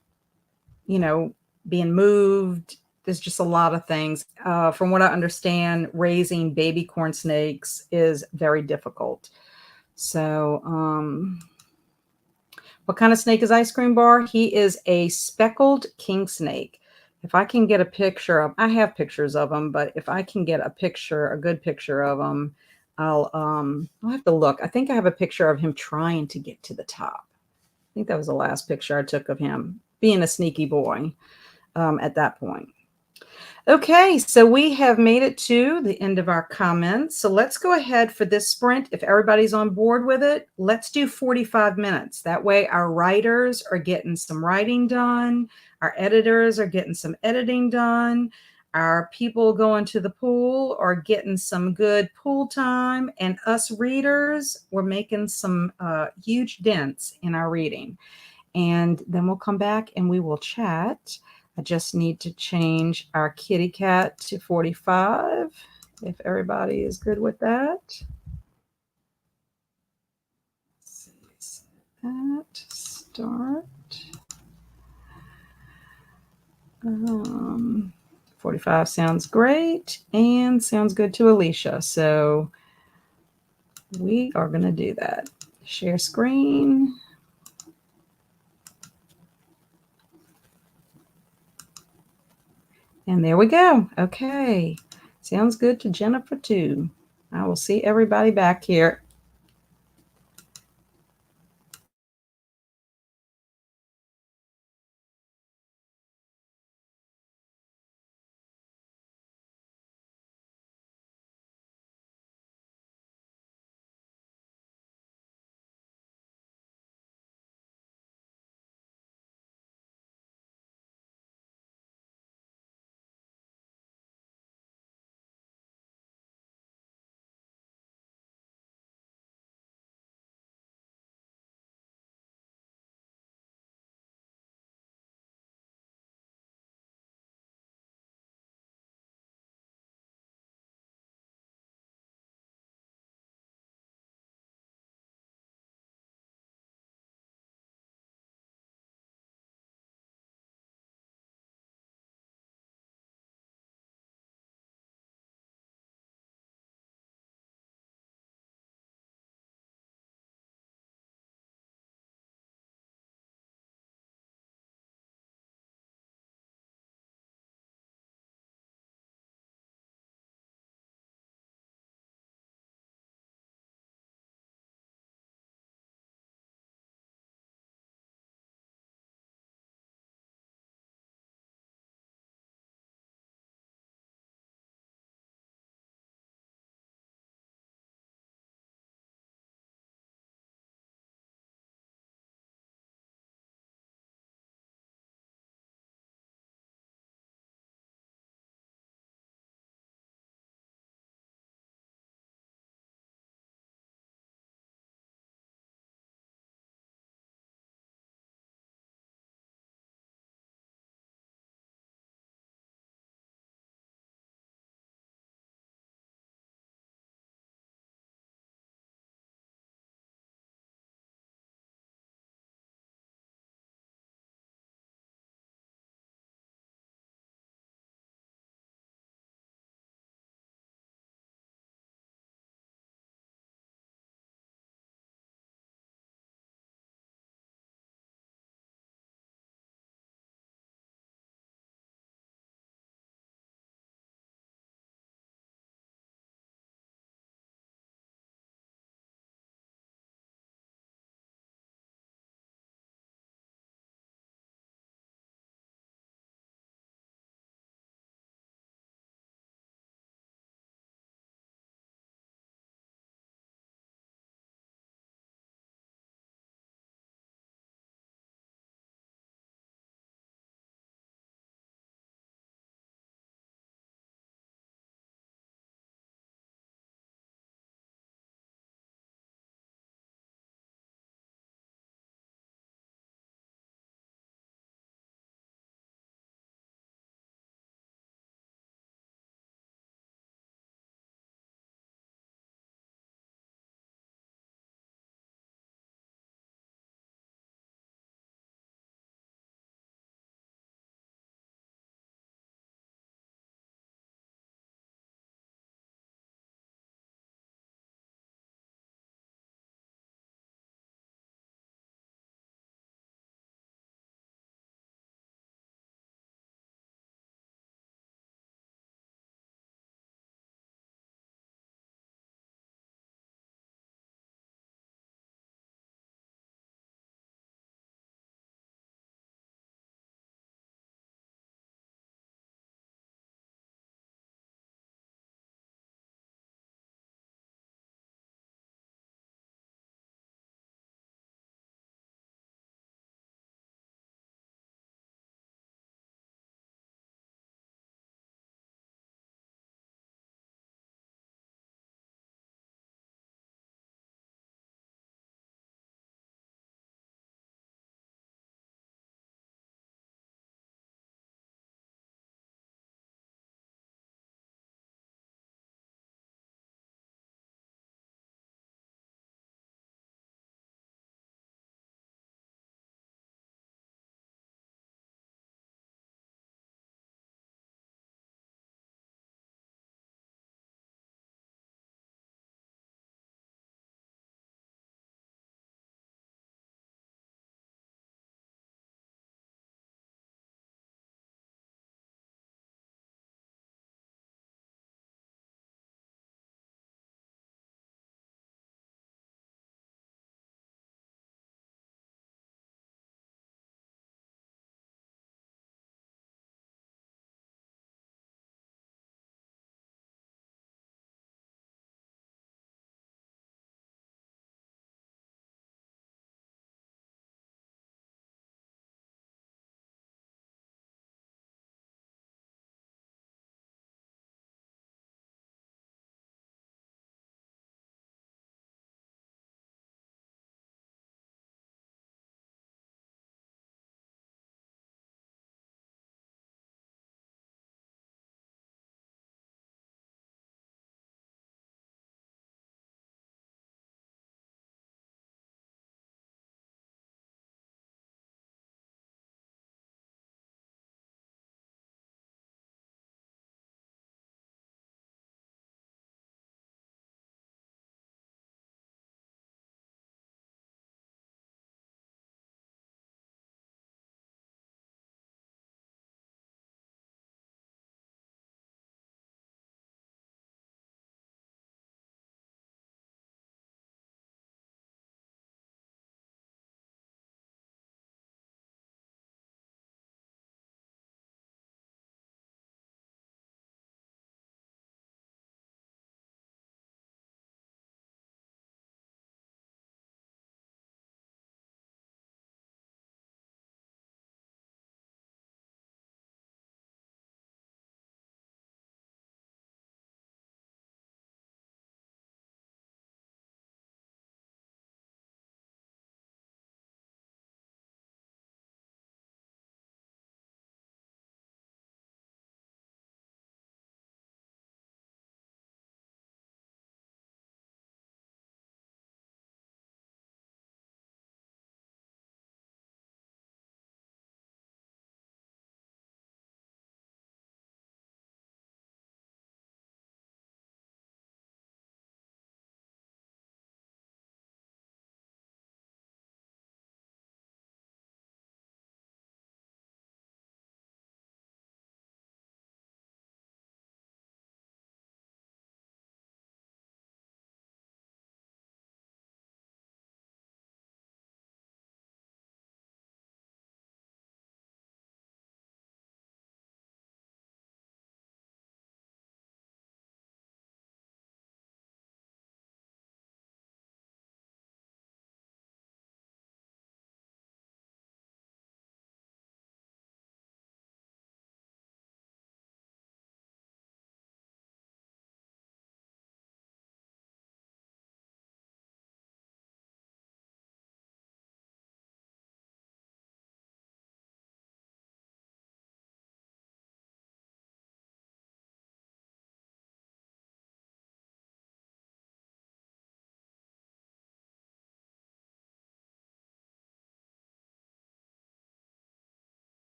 being moved. is just a lot of things. From what I understand, raising baby corn snakes is very difficult. So, what kind of snake is Ice Cream Bar? He is a speckled king snake. If I can get a picture of, I have pictures of him, but if I can get a picture, a good picture of him, I'll have to look. I think I have a picture of him trying to get to the top. I think that was the last picture I took of him being a sneaky boy at that point. Okay, so we have made it to the end of our comments. So let's go ahead for this sprint. If everybody's on board with it, let's do 45 minutes. That way our writers are getting some writing done. Our editors are getting some editing done. Our people going to the pool are getting some good pool time. And us readers, we're making some huge dents in our reading. And then we'll come back and we will chat. I just need to change our kitty cat to 45, if everybody is good with that. Let's see, that, start. 45 sounds great and sounds good to Alicia. So we are going to do that. Share screen. And there we go. Okay. Sounds good to Jennifer too. I will see everybody back here.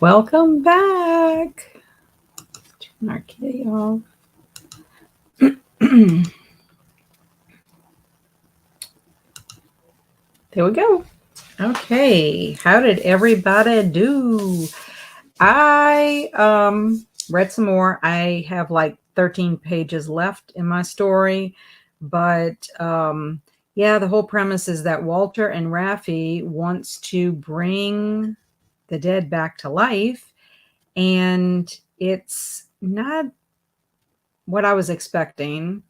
Welcome back. Turn our kitty off. There we go. Okay, how did everybody do? I read some more. I have like 13 pages left in my story, but yeah, the whole premise is that Walter and Raffi wants to bring the dead back to life, and it's not what I was expecting.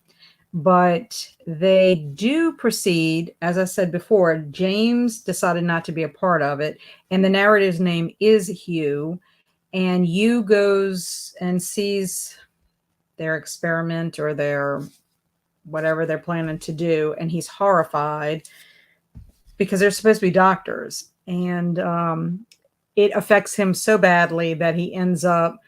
But they do proceed. As I said before, James decided not to be a part of it, and the narrative's name is Hugh. And Hugh goes and sees their experiment or their whatever they're planning to do, and he's horrified because they're supposed to be doctors, and it affects him so badly that he ends up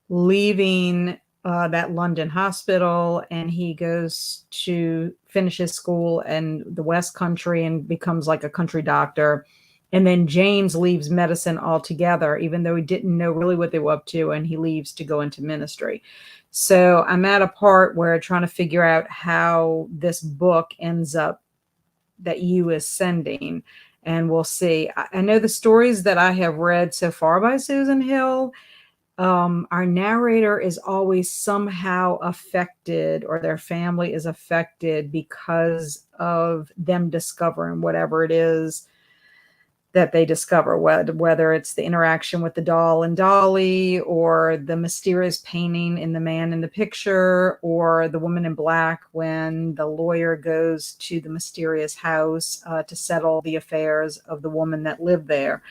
leaving that London hospital, and he goes to finish his school in the West Country and becomes like a country doctor. And then James leaves medicine altogether, even though he didn't know really what they were up to, and he leaves to go into ministry. So I'm at a part where trying to figure out how this book ends up that you is sending, and we'll see. I know the stories that I have read so far by Susan Hill, our narrator is always somehow affected, or their family is affected because of them discovering whatever it is that they discover, whether it's the interaction with the doll and Dolly, or the mysterious painting in the man in the picture, or the woman in black when the lawyer goes to the mysterious house to settle the affairs of the woman that lived there.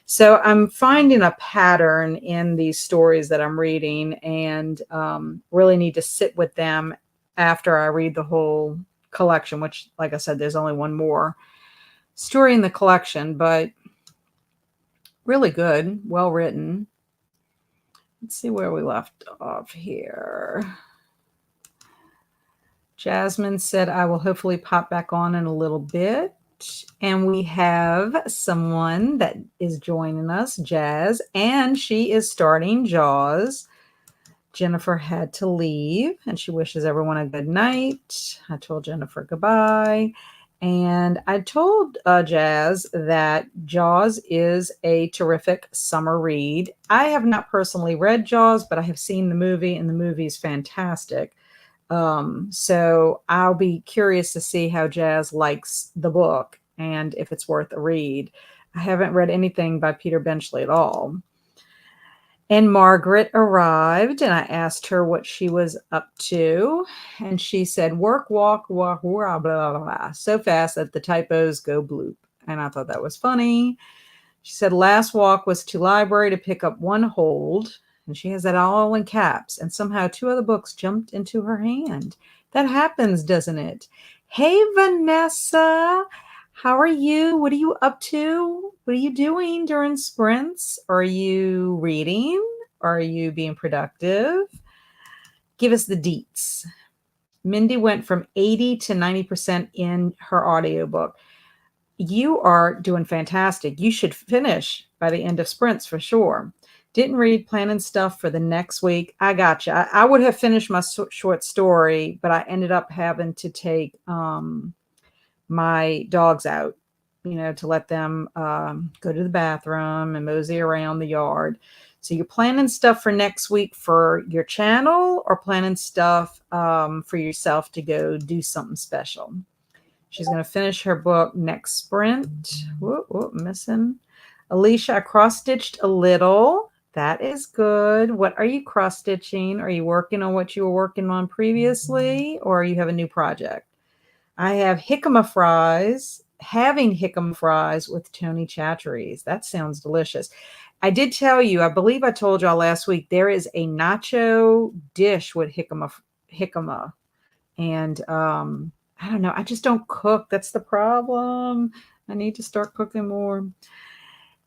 So I'm finding a pattern in these stories that I'm reading, and really need to sit with them after I read the whole collection, which, like I said, there's only one more story in the collection, but really good, well written. Let's see where we left off here. Jasmine said, I will hopefully pop back on in a little bit. And we have someone that is joining us, Jazz, and she is starting Jaws. Jennifer had to leave, and she wishes everyone a good night. I told Jennifer goodbye. And I told Jazz that Jaws is a terrific summer read. I have not personally read Jaws, but I have seen the movie, and the movie is fantastic. So I'll be curious to see how Jazz likes the book and if it's worth a read. I haven't read anything by Peter Benchley at all. And Margaret arrived, and I asked her what she was up to. And she said, work, walk, walk, blah, blah, blah, so fast that the typos go bloop. And I thought that was funny. She said, last walk was to library to pick up one hold. And she has that all in caps. And somehow two other books jumped into her hand. That happens, doesn't it? Hey, Vanessa. How are you? What are you up to? What are you doing during sprints? Are you reading? Are you being productive? Give us the deets. Mindy went from 80 to 90% in her audiobook. You are doing fantastic. You should finish by the end of sprints for sure. Didn't read, planning stuff for the next week. I gotcha. I would have finished my short story, but I ended up having to take my dogs out, to let them go to the bathroom and mosey around the yard. So you're planning stuff for next week for your channel, or planning stuff for yourself to go do something special? She's going to finish her book next sprint. Whoop, missing. Alicia, I cross-stitched a little. That is good. What are you cross-stitching? Are you working on what you were working on previously, or you have a new project? I have jicama fries, having jicama fries with Tony Chachere's. That sounds delicious. I did tell you, I believe I told y'all last week, there is a nacho dish with jicama. And I don't know. I just don't cook. That's the problem. I need to start cooking more.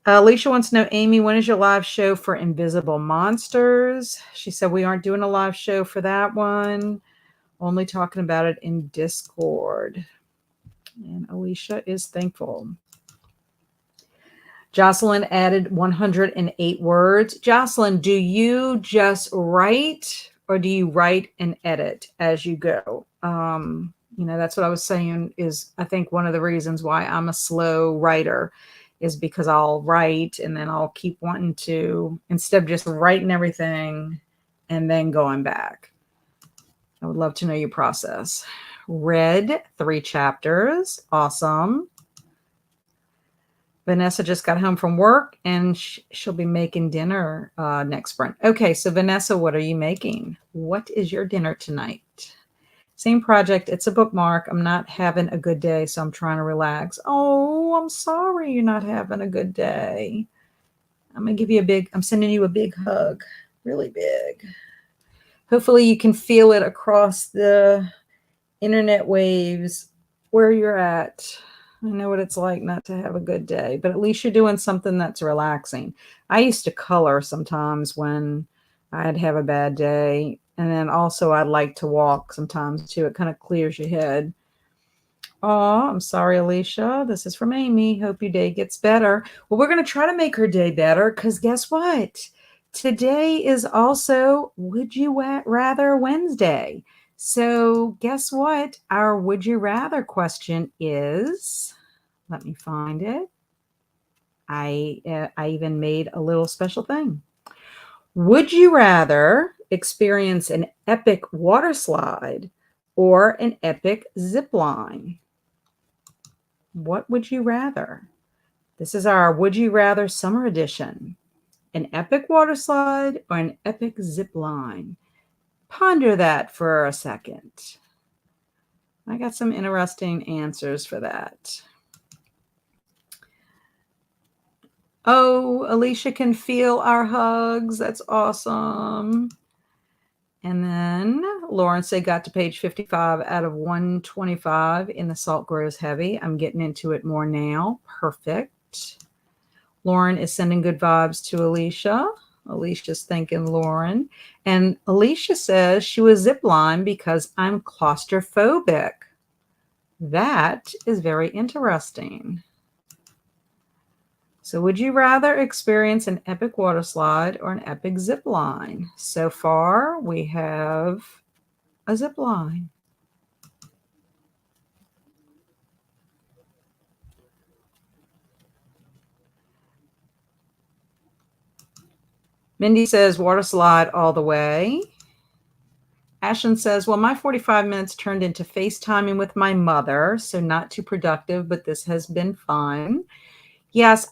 Alicia wants to know, Amy, when is your live show for Invisible Monsters? She said we aren't doing a live show for that one. Only talking about it in Discord. And Alicia is thankful. Jocelyn added 108 words. Jocelyn, do you just write or do you write and edit as you go? That's what I was saying is I think one of the reasons why I'm a slow writer is because I'll write and then I'll keep wanting to, instead of just writing everything and then going back. I would love to know your process. Read 3 chapters. Awesome. Vanessa just got home from work and she'll be making dinner next sprint. Okay, so Vanessa, what are you making? What is your dinner tonight? Same project. It's a bookmark. I'm not having a good day, so I'm trying to relax. Oh, I'm sorry you're not having a good day. I'm sending you a big hug. Really big. Hopefully you can feel it across the internet waves where you're at. I know what it's like not to have a good day, but at least you're doing something that's relaxing. I used to color sometimes when I'd have a bad day. And then also I'd like to walk sometimes too. It kind of clears your head. Oh, I'm sorry, Alicia. This is from Amy. Hope your day gets better. Well, we're going to try to make her day better because guess what? Today is also Would You Rather Wednesday. So guess what? Our Would You Rather question is, let me find it. I even made a little special thing. Would you rather experience an epic water slide or an epic zip line? What would you rather? This is our Would You Rather Summer Edition. An epic water slide or an epic zip line? Ponder that for a second. I got some interesting answers for that. Oh, Alicia can feel our hugs. That's awesome. And then Lauren said got to page 55 out of 125 in The Salt Grows Heavy. I'm getting into it more now. Perfect. Lauren is sending good vibes to Alicia. Alicia's thanking Lauren. And Alicia says she was zipline because I'm claustrophobic. That is very interesting. So would you rather experience an epic water slide or an epic zip line? So far, we have a zip line. Mindy says water slide all the way. Ashlyn says, well, my 45 minutes turned into FaceTiming with my mother, so not too productive, but this has been fun. Yes,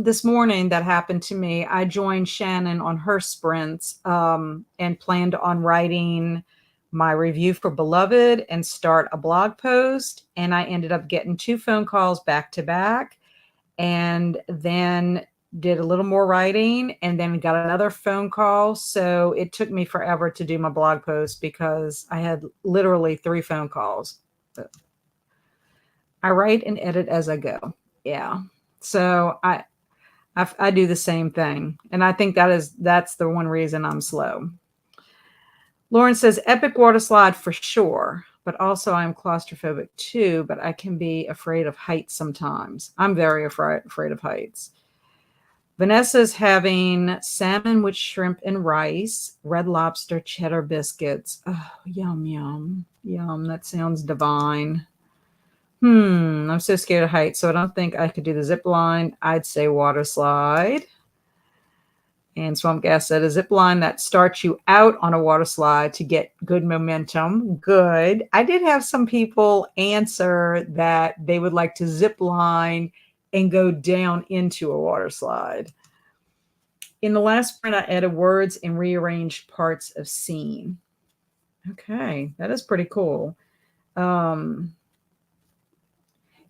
this morning that happened to me. I joined Shannon on her sprints and planned on writing my review for Beloved and start a blog post. And I ended up getting 2 phone calls back to back and then did a little more writing and then got another phone call. So it took me forever to do my blog post because I had literally 3 phone calls. I write and edit as I go. Yeah. So I do the same thing. And I think that's the one reason I'm slow. Lauren says epic water slide for sure, but also I'm claustrophobic too, but I can be afraid of heights sometimes. I'm very afraid of heights. Vanessa's having salmon with shrimp and rice, Red Lobster cheddar biscuits. Oh, yum, yum, yum. That sounds divine. I'm so scared of heights, so I don't think I could do the zip line. I'd say water slide. And Swamp Gas said a zip line that starts you out on a water slide to get good momentum. Good. I did have some people answer that they would like to zip line and go down into a water slide. In the last print, I added words and rearranged parts of scene. Okay, that is pretty cool.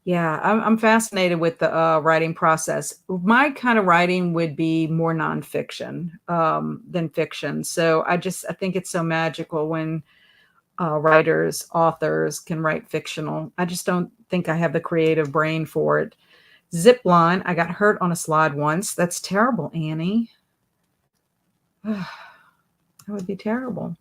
Yeah, I'm fascinated with the writing process. My kind of writing would be more nonfiction than fiction. So I think it's so magical when writers, authors can write fictional. I just don't think I have the creative brain for it. Zip line, I got hurt on a slide once. That's terrible, Annie. That would be terrible.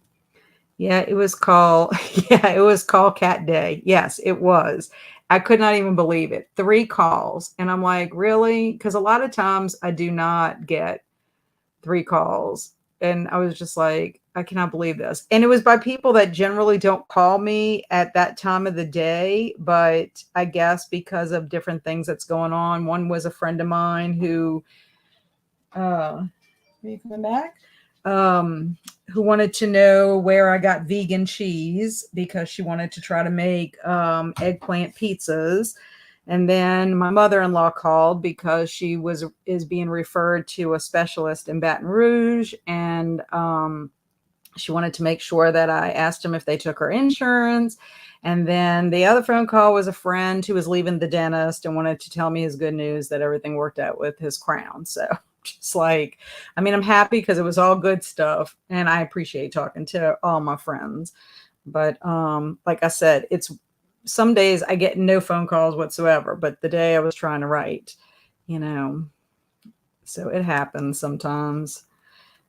Yeah, it was called yeah, it was called Cat Day. Yes, it was. I could not even believe it. 3 calls, and I'm like, "Really?" Because a lot of times I do not get 3 calls, and I was just like, "I cannot believe this." And it was by people that generally don't call me at that time of the day, but I guess because of different things that's going on. One was a friend of mine who, are you coming back? Um, who wanted to know where I got vegan cheese because she wanted to try to make eggplant pizzas. And then my mother-in-law called because she was is being referred to a specialist in Baton Rouge, and she wanted to make sure that I asked them if they took her insurance. And then the other phone call was a friend who was leaving the dentist and wanted to tell me his good news that everything worked out with his crown. So just like, I mean, I'm happy because it was all good stuff and I appreciate talking to all my friends. But like I said, it's some days I get no phone calls whatsoever, but the day I was trying to write, you know, so it happens sometimes.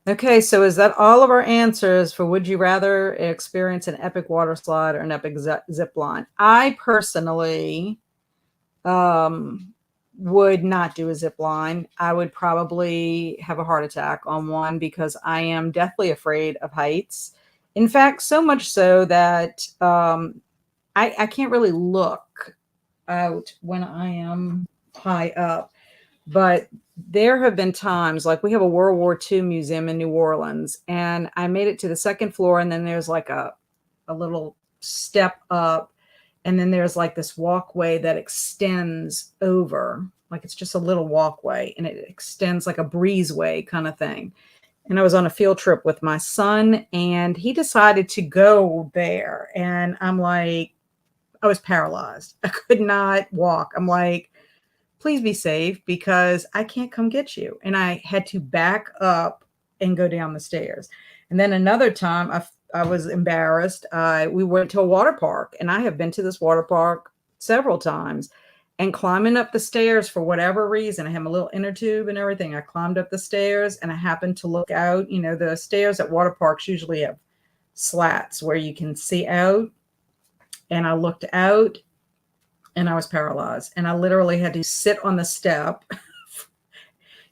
Okay, so is that all of our answers for would you rather experience an epic water slide or an epic zip line? I personally um, would not do a zip line. I would probably have a heart attack on one because I am deathly afraid of heights. In fact, so much so that I can't really look out when I am high up. But there have been times, like we have a World War II museum in New Orleans, and I made it to the second floor, and then there's like a little step up, and then there's like this walkway that extends over, like it's just a little walkway, and it extends like a breezeway kind of thing. And I was on a field trip with my son, and he decided to go there, and I'm like, I was paralyzed. I could not walk. I'm like, please be safe because I can't come get you. And I had to back up and go down the stairs. And then another time I was embarrassed. We went to a water park, and I have been to this water park several times. And climbing up the stairs for whatever reason, I had my little inner tube and everything. I climbed up the stairs and I happened to look out. You know, the stairs at water parks usually have slats where you can see out. And I looked out and I was paralyzed. And I literally had to sit on the step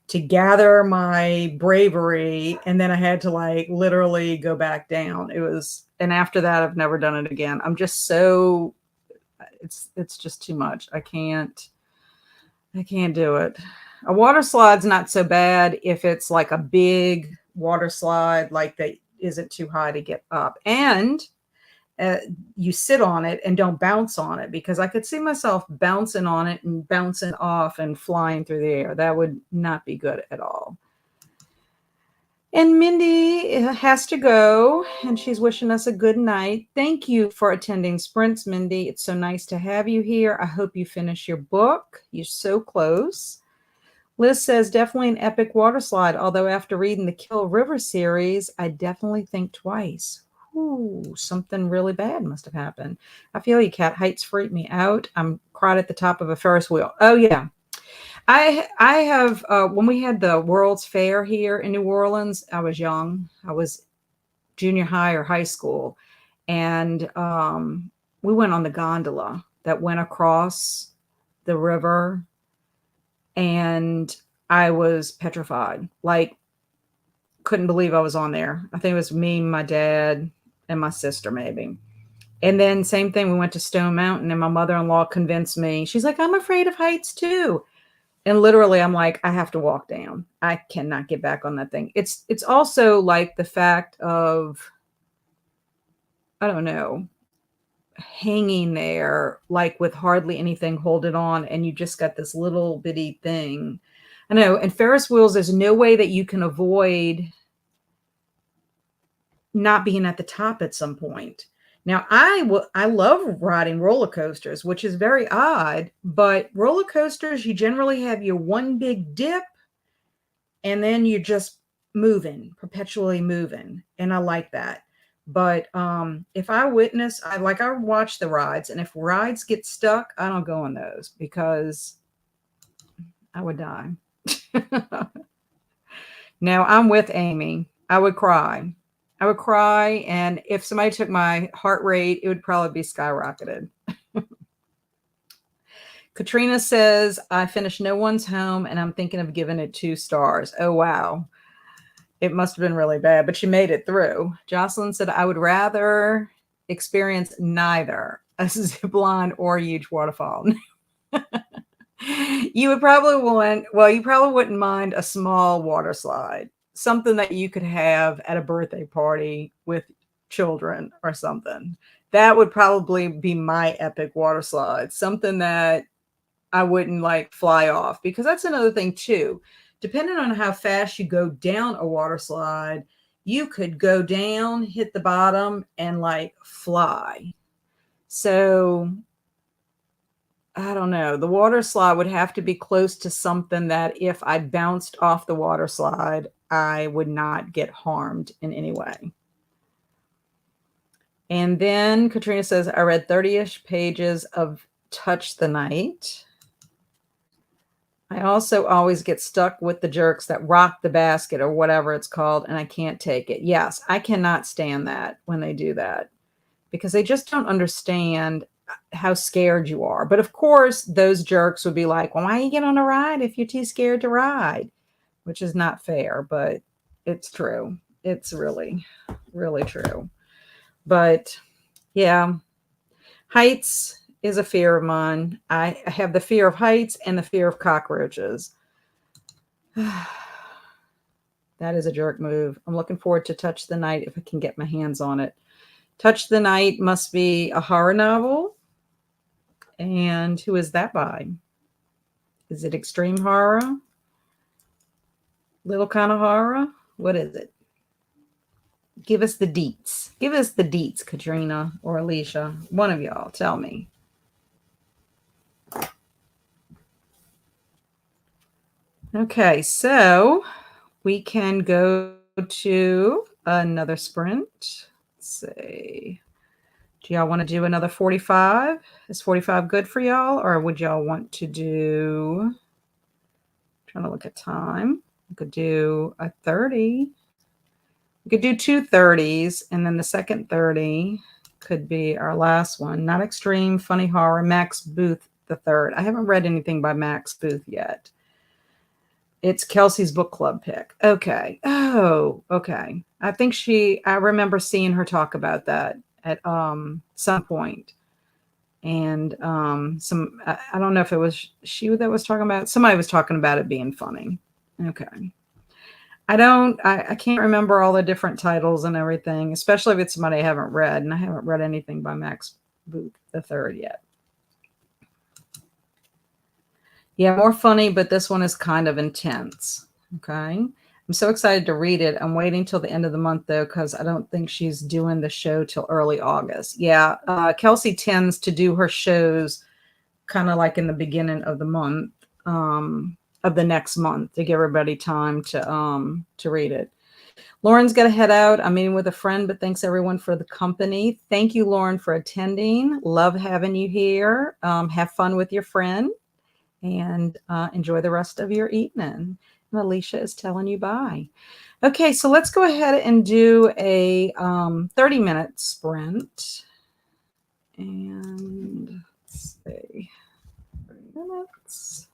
to gather my bravery. And then I had to like literally go back down. It was, and after that, I've never done it again. I'm just so, it's just too much. I can't do it. A water slide's not so bad if it's like a big water slide, like that isn't too high to get up. And uh, you sit on it and don't bounce on it, because I could see myself bouncing on it and bouncing off and flying through the air. That would not be good at all. And Mindy has to go, and she's wishing us a good night. Thank you for attending Sprints, Mindy. It's so nice to have you here. I hope you finish your book. You're so close. Liz says, definitely an epic water slide, although after reading the Kill River series, I definitely think twice. Ooh, something really bad must have happened. I feel you, Cat. Heights freak me out. I'm cried at the top of a Ferris wheel. Oh, yeah. I have, when we had the World's Fair here in New Orleans, I was young. I was junior high or high school. And we went on the gondola that went across the river, and I was petrified. Like, couldn't believe I was on there. I think it was me, my dad, and my sister, maybe. And then same thing, we went to Stone Mountain, and my mother-in-law convinced me. She's like, I'm afraid of heights too. And literally, I'm like, I have to walk down. I cannot get back on that thing. It's also like the fact of, I don't know, hanging there like with hardly anything holding on, and you just got this little bitty thing. I know. And Ferris wheels, there's no way that you can avoid not being at the top at some point. Now, I love riding roller coasters, which is very odd, but roller coasters, you generally have your one big dip, and then you're just moving, perpetually moving, and I like that. But if I witness, I watch the rides, and if rides get stuck, I don't go on those because I would die. Now, I'm with Amy. I would cry. I would cry, and if somebody took my heart rate, it would probably be skyrocketed. Katrina says, I finished No One's Home and I'm thinking of giving it 2 stars. Oh, wow. It must have been really bad, but she made it through. Jocelyn said, I would rather experience neither a zip line or a huge waterfall. You would probably want, well, you probably wouldn't mind a small water slide, something that you could have at a birthday party with children or something. That would probably be my epic water slide, something that I wouldn't like fly off, because that's another thing too. Depending on how fast you go down a water slide, you could go down, hit the bottom, and like fly. So I don't know. The water slide would have to be close to something that if I bounced off the water slide, I would not get harmed in any way. And then Katrina says, I read 30-ish pages of Touch the Night. I also always get stuck with the jerks that rock the basket or whatever it's called, and I can't take it. Yes, I cannot stand that when they do that, because they just don't understand how scared you are. But of course, those jerks would be like, well, why you get on a ride if you're too scared to ride? Which is not fair, but it's true. It's really, really true. But yeah, heights is a fear of mine. I have the fear of heights and the fear of cockroaches. That is a jerk move. I'm looking forward to Touch the Night if I can get my hands on it. Touch the Night must be a horror novel. And who is that by? Is it extreme horror? Little kind of horror? What is it? Give us the deets. Give us the deets, Katrina or Alicia. One of y'all, tell me. Okay, so we can go to another sprint. Let's see. Do y'all want to do another 45? Is 45 good for y'all? Or would y'all want to do, I'm trying to look at time. We could do a 30. We could do 2 30s, and then the second 30 could be our last one. Not extreme, funny horror, Max Booth the third. I haven't read anything by Max Booth yet. It's Kelsey's book club pick. Okay. Oh, okay. I remember seeing her talk about that at some point. And I don't know if it was she that was talking about it. Somebody was talking about it being funny. Okay. I can't remember all the different titles and everything, especially if it's somebody I haven't read, and I haven't read anything by Max Booth the third yet. Yeah, more funny, but this one is kind of intense. Okay. I'm so excited to read it. I'm waiting till the end of the month, though, because I don't think she's doing the show till early August. Yeah, Kelsey tends to do her shows kind of like in the beginning of the month, of the next month, to give everybody time to read it. Lauren's got to head out. I'm meeting with a friend, but thanks everyone for the company. Thank you, Lauren, for attending. Love having you here. Have fun with your friend, and enjoy the rest of your evening. And Alicia is telling you bye. Okay, so let's go ahead and do a 30-minute sprint. And let's see, 30 minutes.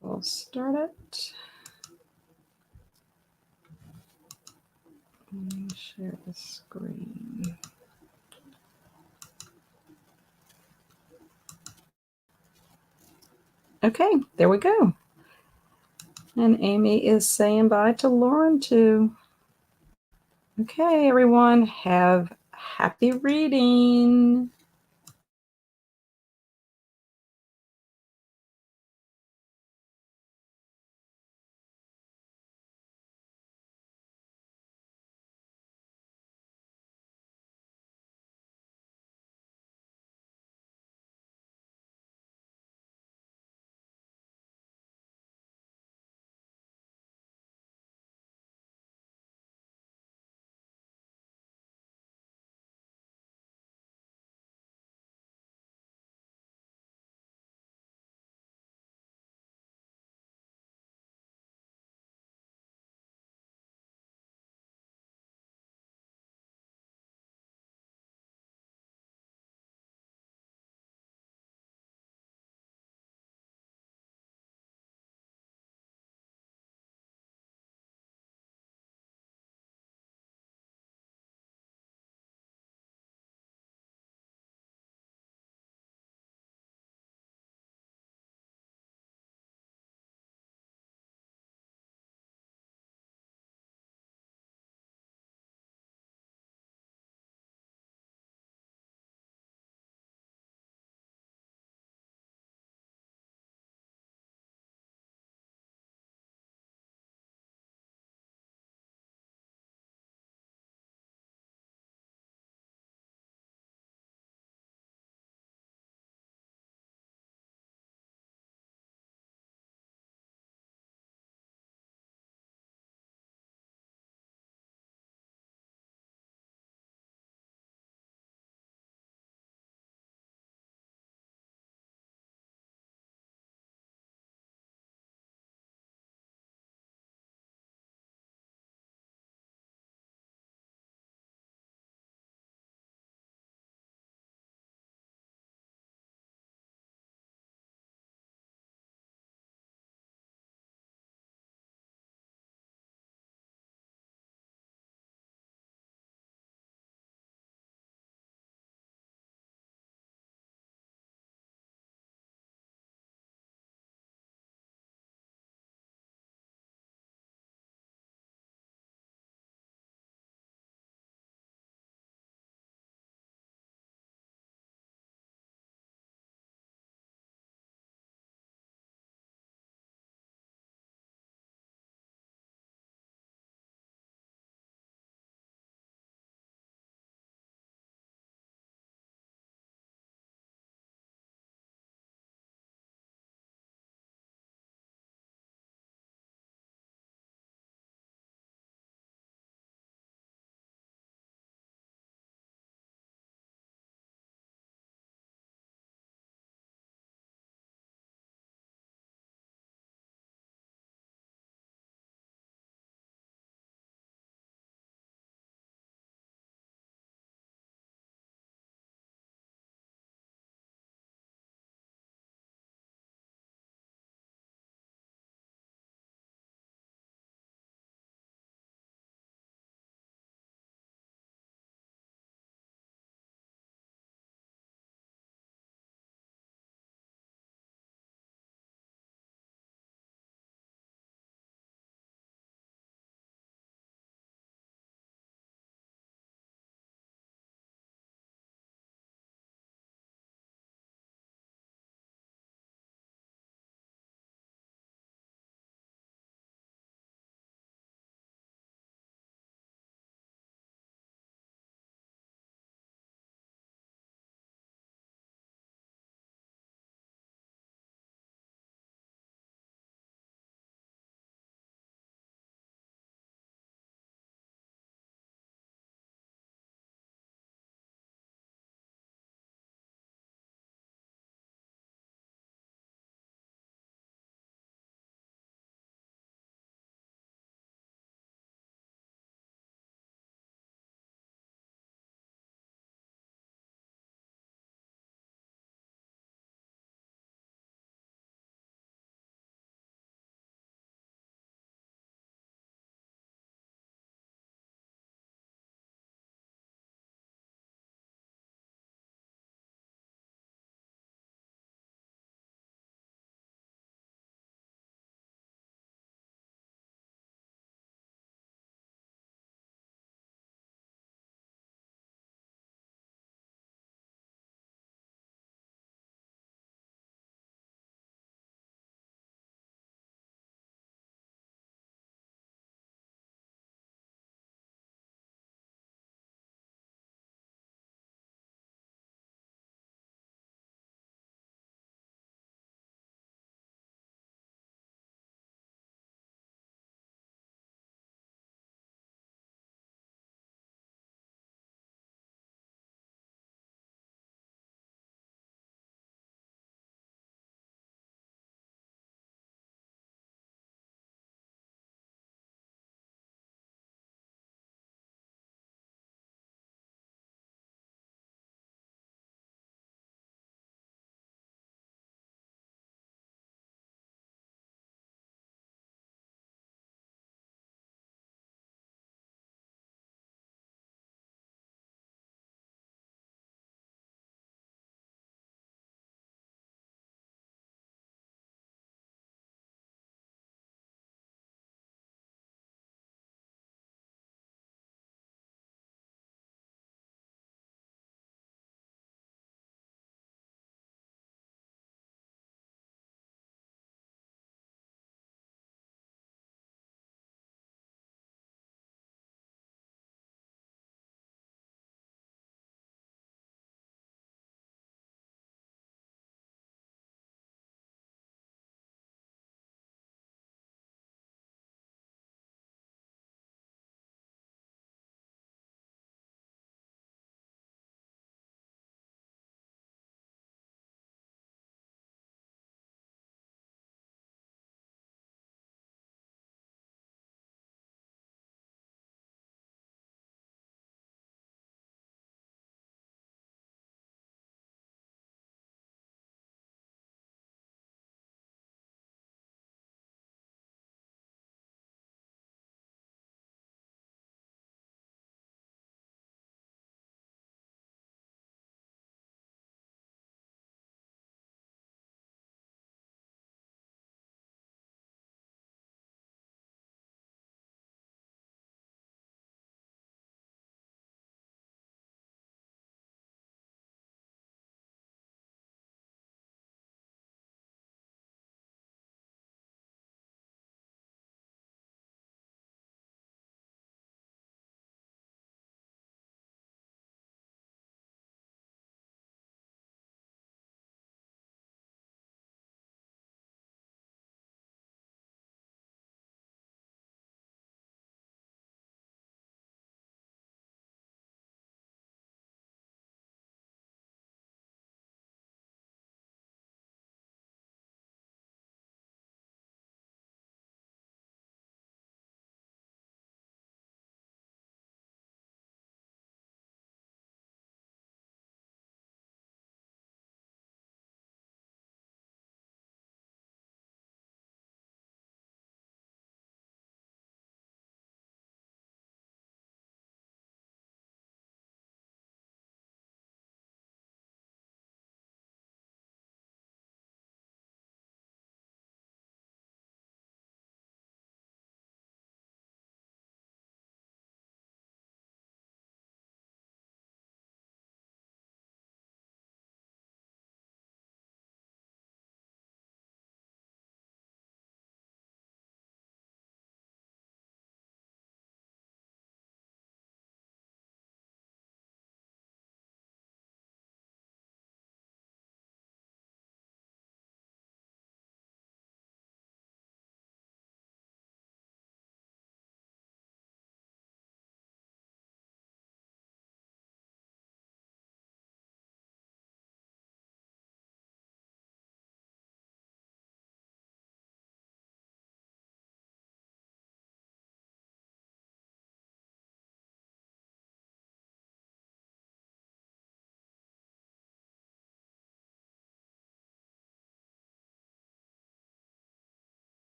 We'll start it. Let me share the screen. Okay, there we go. And Amy is saying bye to Lauren too. Okay, everyone, have happy reading.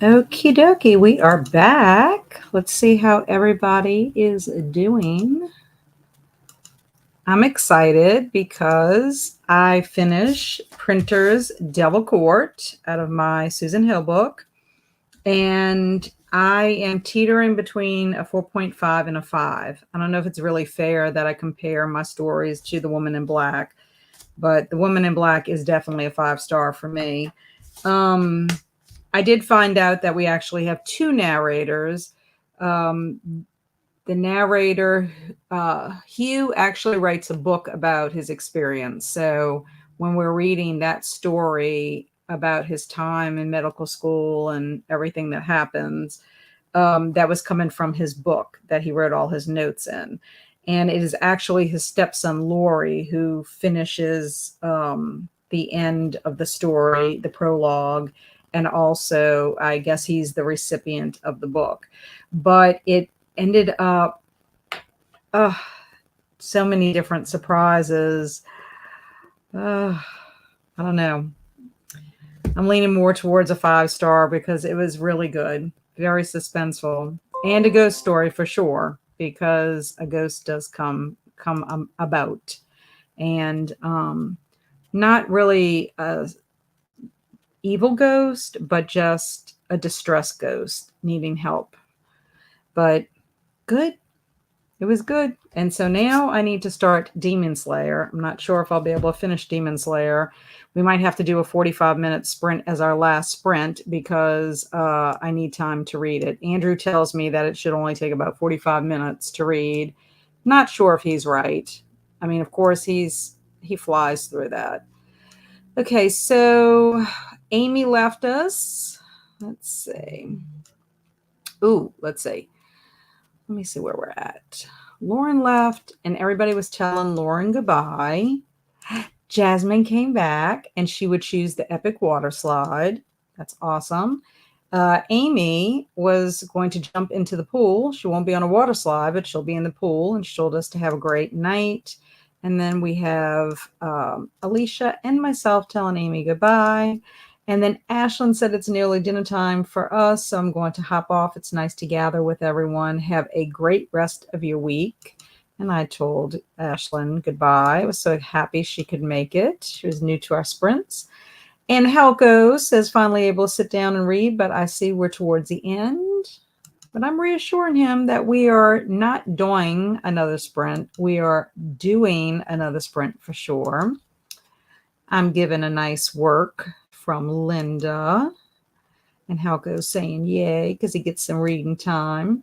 Okie dokie, we are back. Let's see how everybody is doing. I'm excited because I finished Printer's Devil Court out of my Susan Hill book, and I am teetering between a 4.5 and a 5. I don't know if it's really fair that I compare my stories to The Woman in Black, but The Woman in Black is definitely a 5-star for me. I did find out that we actually have two narrators. The narrator, Hugh, actually writes a book about his experience. So when we're reading that story about his time in medical school and everything that happens, that was coming from his book that he wrote all his notes in. And it is actually his stepson, Laurie, who finishes the end of the story, the prologue. And also, I guess he's the recipient of the book. But it ended up, so many different surprises. I don't know. I'm leaning more towards a 5-star because it was really good, very suspenseful, and a ghost story for sure, because a ghost does come about, and not really a evil ghost, but just a distressed ghost needing help. But good. It was good. And so now I need to start Demon Slayer. I'm not sure if I'll be able to finish Demon Slayer. We might have to do a 45-minute sprint as our last sprint because I need time to read it. Andrew tells me that it should only take about 45 minutes to read. Not sure if he's right. I mean, of course, he flies through that. Okay, so Amy left us. Let's see. Let's see. Let me see where we're at. Lauren left, and everybody was telling Lauren goodbye. Jasmine came back, and she would choose the epic water slide. That's awesome. Amy was going to jump into the pool. She won't be on a water slide, but she'll be in the pool, and she told us to have a great night. And then we have Alicia and myself telling Amy goodbye. And then Ashlyn said it's nearly dinner time for us, so I'm going to hop off. It's nice to gather with everyone. Have a great rest of your week. And I told Ashlyn goodbye. I was so happy she could make it. She was new to our sprints. And Helco says finally able to sit down and read, but I see we're towards the end. But I'm reassuring him that we are not doing another sprint. We are doing another sprint for sure. I'm given a nice work from Linda. And Halco's saying yay because he gets some reading time.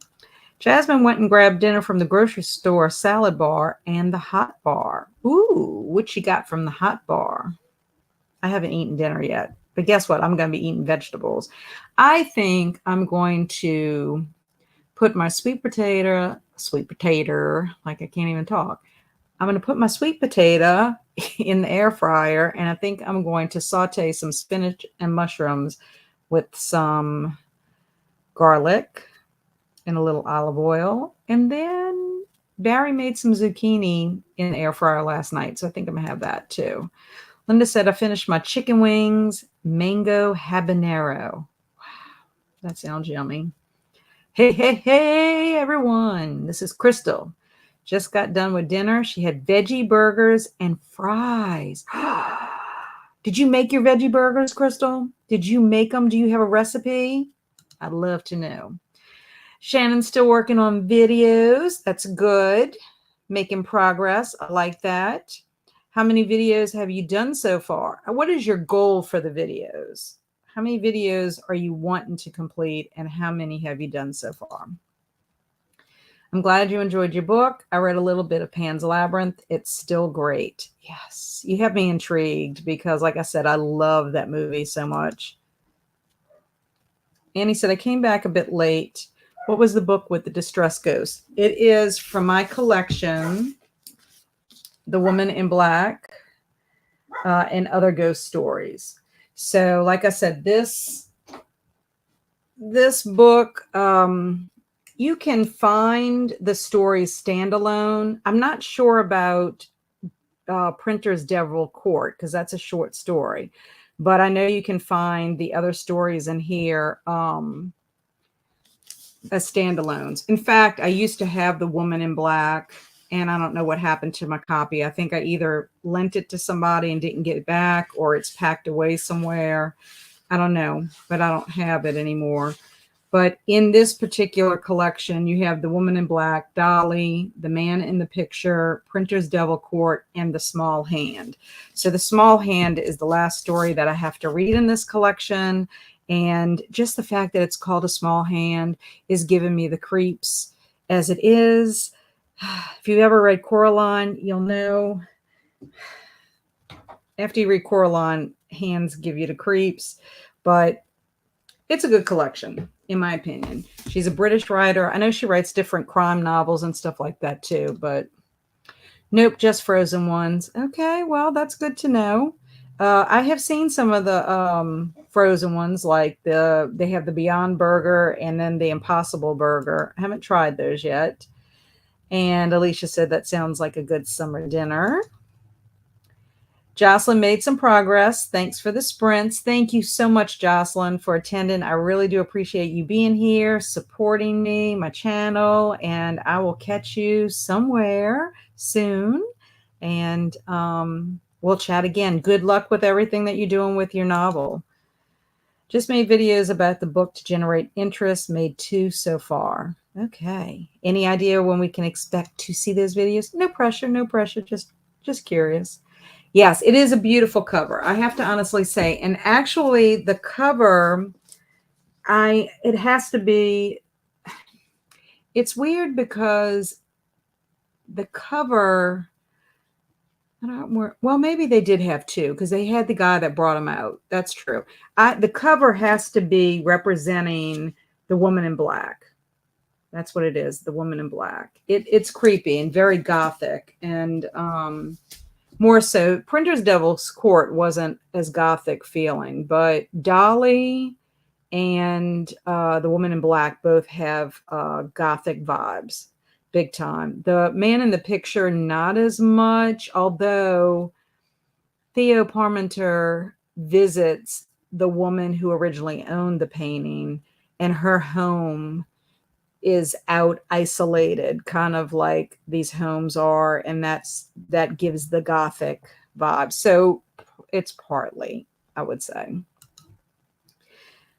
Jasmine went and grabbed dinner from the grocery store, salad bar, and the hot bar. Ooh, what she got from the hot bar? I haven't eaten dinner yet. But guess what? I'm going to be eating vegetables. I think I'm going to put my sweet potato, like I can't even talk. I'm going to put my sweet potato in the air fryer, and I think I'm going to saute some spinach and mushrooms with some garlic and a little olive oil. And then Barry made some zucchini in the air fryer last night, so I think I'm going to have that too. Linda said I finished my chicken wings, mango habanero. Wow, that sounds yummy. Hey, everyone. This is Crystal. Just got done with dinner. She had veggie burgers and fries. Did you make your veggie burgers, Crystal? Did you make them? Do you have a recipe? I'd love to know. Shannon's still working on videos. That's good. Making progress. I like that. How many videos have you done so far? What is your goal for the videos? How many videos are you wanting to complete, and how many have you done so far? I'm glad you enjoyed your book. I read a little bit of Pan's Labyrinth. It's still great. Yes, you have me intrigued because, like I said, I love that movie so much. Annie said, I came back a bit late. What was the book with the distressed ghost? It is from my collection, The Woman in Black, and Other Ghost Stories. So, like I said, this book, you can find the stories standalone. I'm not sure about Printer's Devil Court because that's a short story. but I know you can find the other stories in here as standalones. In fact, I used to have The Woman in Black, and I don't know what happened to my copy. I think I either lent it to somebody and didn't get it back, or it's packed away somewhere. I don't know, but I don't have it anymore. But in this particular collection, you have The Woman in Black, Dolly, The Man in the Picture, Printer's Devil Court, and The Small Hand. So The Small Hand is the last story that I have to read in this collection. And just the fact that it's called A Small Hand is giving me the creeps as it is. If you've ever read Coraline, you'll know after you read Coraline, hands give you the creeps. But it's a good collection, in my opinion. She's a British writer. I know she writes different crime novels and stuff like that too, but nope, just Frozen ones. Okay, well, that's good to know. I have seen some of the Frozen ones, like they have the Beyond Burger and then the Impossible Burger. I haven't tried those yet. And Alicia said that sounds like a good summer dinner. Jocelyn made some progress. Thanks for the sprints. Thank you so much, Jocelyn, for attending. I really do appreciate you being here, supporting me, my channel, and I will catch you somewhere soon. And we'll chat again. Good luck with everything that you're doing with your novel. Just made videos about the book to generate interest. Made 2 so far. Okay. Any idea when we can expect to see those videos? No pressure, no pressure. Just curious. Yes, it is a beautiful cover. I have to honestly say, and actually the cover, it has to be, it's weird because the cover, well, maybe they did have 2 because they had the guy that brought them out. That's true. The cover has to be representing the Woman in Black. That's what it is, the Woman in Black. It's creepy and very gothic, and more so, Printer's Devil's Court wasn't as gothic feeling, but Dolly and The Woman in Black both have gothic vibes, big time. The Man in the Picture, not as much, although Theo Parmenter visits the woman who originally owned the painting, and her home is out isolated, kind of like these homes are, and that gives the gothic vibe. So it's partly, I would say.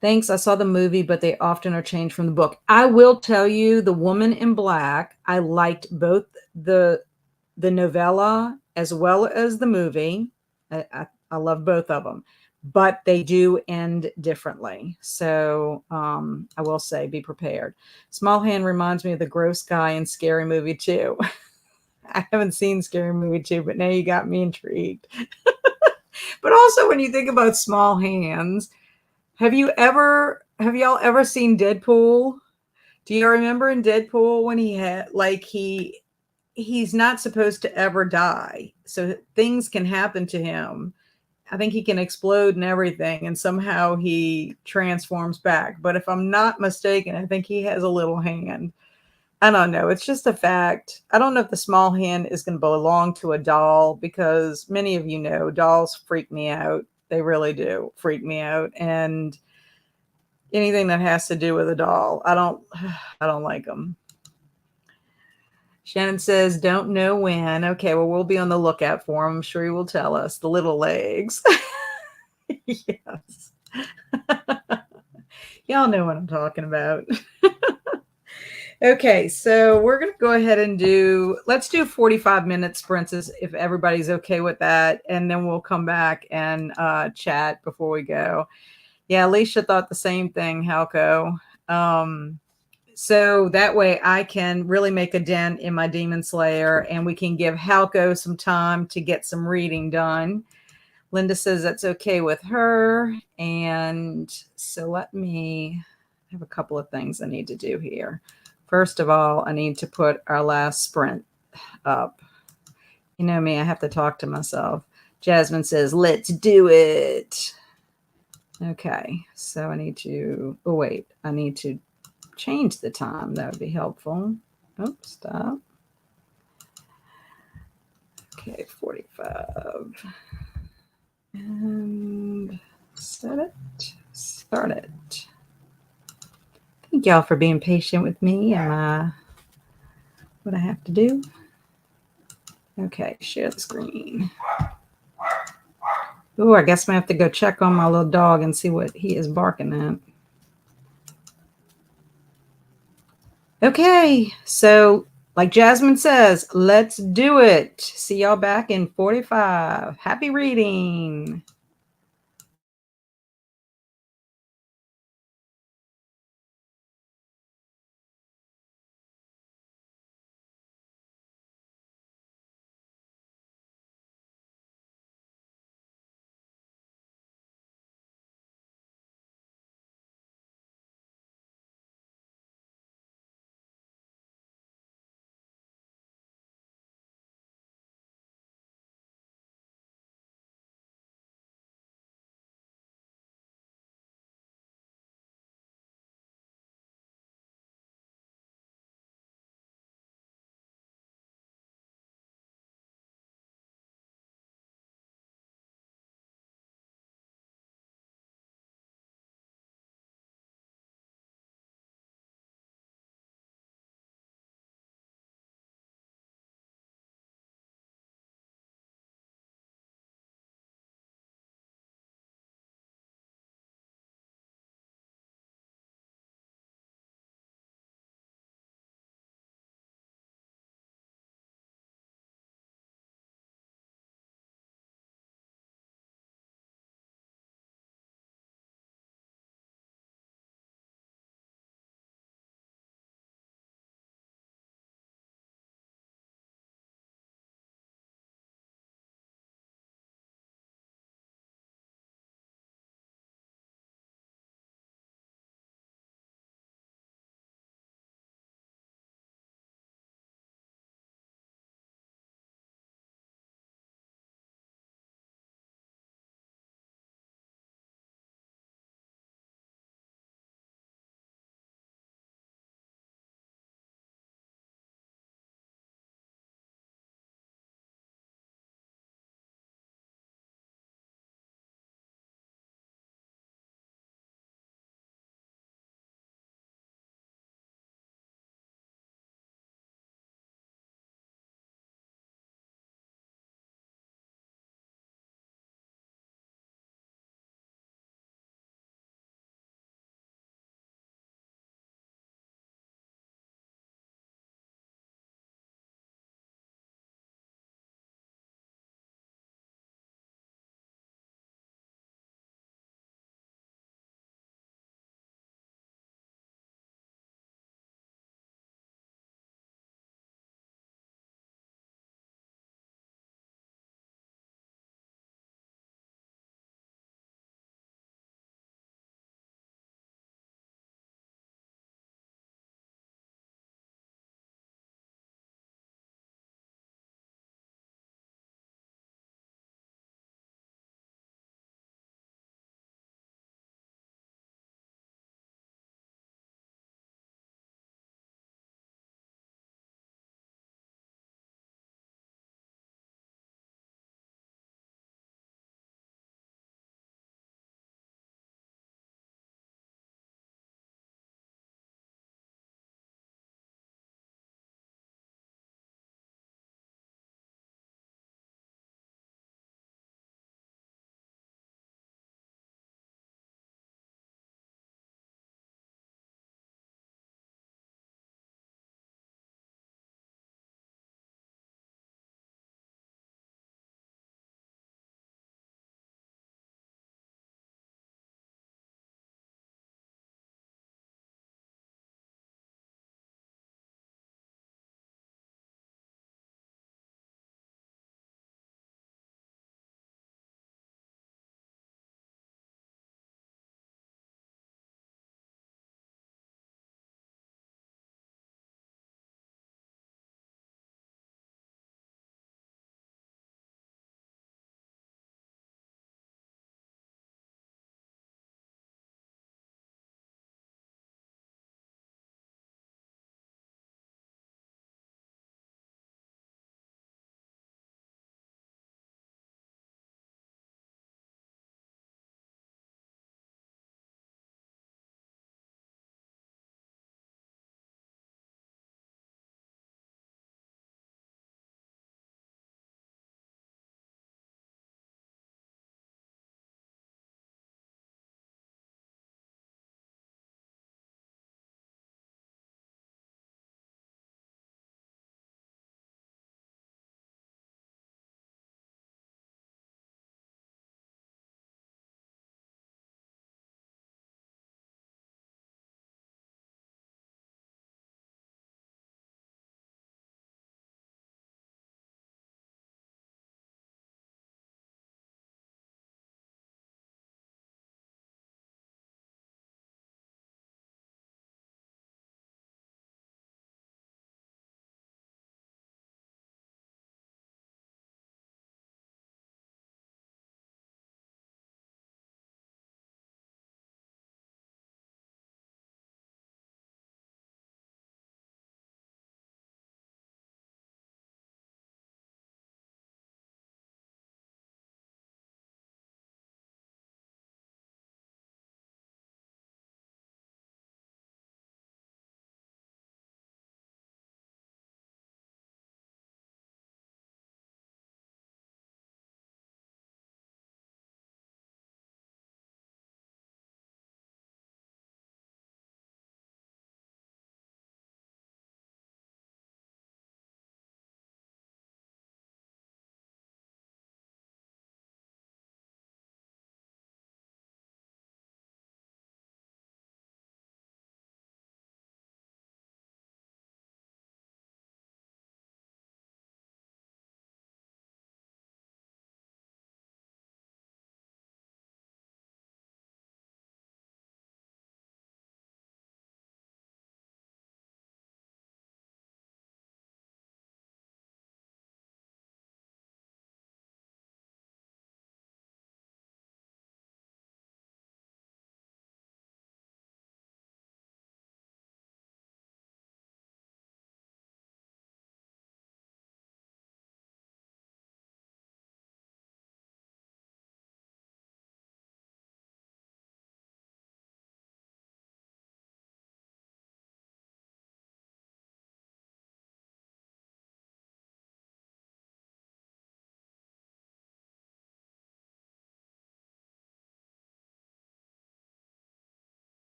Thanks. I saw the movie, but they often are changed from the book. I will tell you, The Woman in Black, I liked both the novella as well as the movie. I love both of them, but they do end differently. So I will say, be prepared. Small Hand reminds me of the gross guy in Scary Movie 2. I haven't seen Scary Movie 2, but now you got me intrigued. But also, when you think about small hands, have y'all ever seen Deadpool? Do you remember in Deadpool when he had, like, he's not supposed to ever die, so things can happen to him. I think he can explode and everything, and somehow he transforms back. But if I'm not mistaken, I think he has a little hand. I don't know. It's just a fact. I don't know if the small hand is going to belong to a doll, because many of you know dolls freak me out. They really do freak me out. And anything that has to do with a doll, I don't like them. Shannon says, don't know when. Okay, well, we'll be on the lookout for him. I'm sure he will tell us. The little legs. Yes. Y'all know what I'm talking about. Okay, so we're going to go ahead and let's do 45-minute sprints if everybody's okay with that. And then we'll come back and chat before we go. Yeah, Alicia thought the same thing, Halco. So that way I can really make a dent in my Demon Slayer, and we can give Halco some time to get some reading done. Linda says that's okay with her. And so let me have a couple of things I need to do here. First of all, I need to put our last sprint up. You know me, I have to talk to myself. Jasmine says, let's do it. Okay, so I need to change the time. That would be helpful. Oh, stop. Okay, 45. And set it, start it. Thank y'all for being patient with me and what I have to do. Okay, share the screen. Oh, I guess I have to go check on my little dog and see what he is barking at. Okay, so like Jasmine says, let's do it. See y'all back in 45. Happy reading.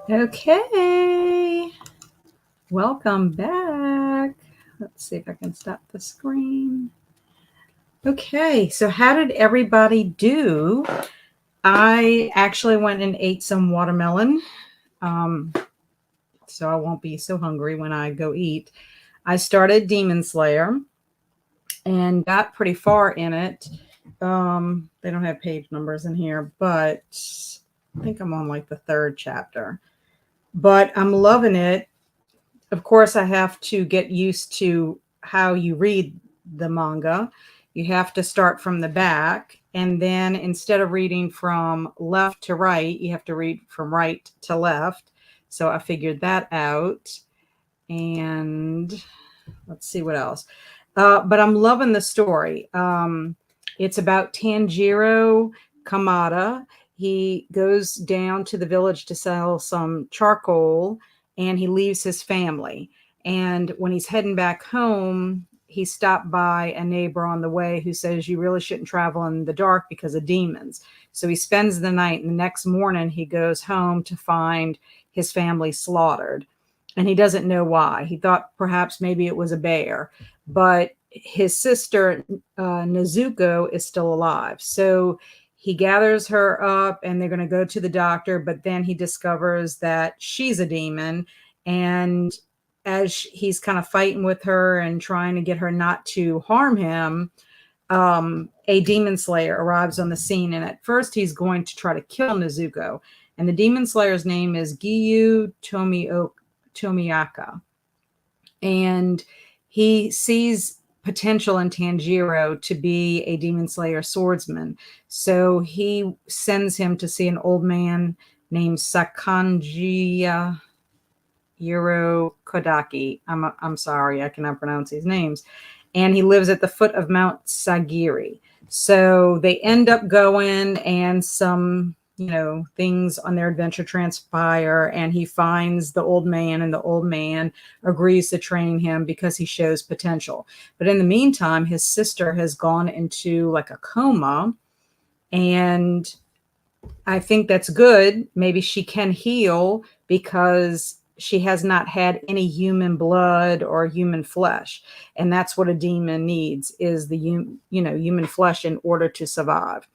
Okay. Welcome back. Let's see if I can stop the screen. Okay, so how did everybody do? I actually went and ate some watermelon, so I won't be so hungry when I go eat. I started Demon Slayer and got pretty far in it. They don't have page numbers in here, but I think I'm on like the third chapter. But I'm loving it. Of course, I have to get used to how you read the manga. You have to start from the back, and then instead of reading from left to right, you have to read from right to left. So I figured that out. And let's see what else. But I'm loving the story. It's about Tanjiro Kamada. He goes down to the village to sell some charcoal and he leaves his family. And when he's heading back home, he stopped by a neighbor on the way who says, "You really shouldn't travel in the dark because of demons." So he spends the night, and the next morning he goes home to find his family slaughtered. And he doesn't know why. He thought perhaps maybe it was a bear, but his sister Nezuko is still alive. So he gathers her up and they're going to go to the doctor, but then he discovers that she's a demon. And as he's kind of fighting with her and trying to get her not to harm him, a demon slayer arrives on the scene. And at first he's going to try to kill Nezuko. And the demon slayer's name is Giyu Tomiyaka. And he sees potential in Tanjiro to be a demon slayer swordsman. So he sends him to see an old man named Sakanji Kodaki. I'm sorry, I cannot pronounce these names. And he lives at the foot of Mount Sagiri. So they end up going, and some things on their adventure transpire, and he finds the old man, and the old man agrees to train him because he shows potential. But in the meantime, his sister has gone into like a coma, and I think that's good. Maybe she can heal because she has not had any human blood or human flesh. And that's what a demon needs, is the human flesh in order to survive.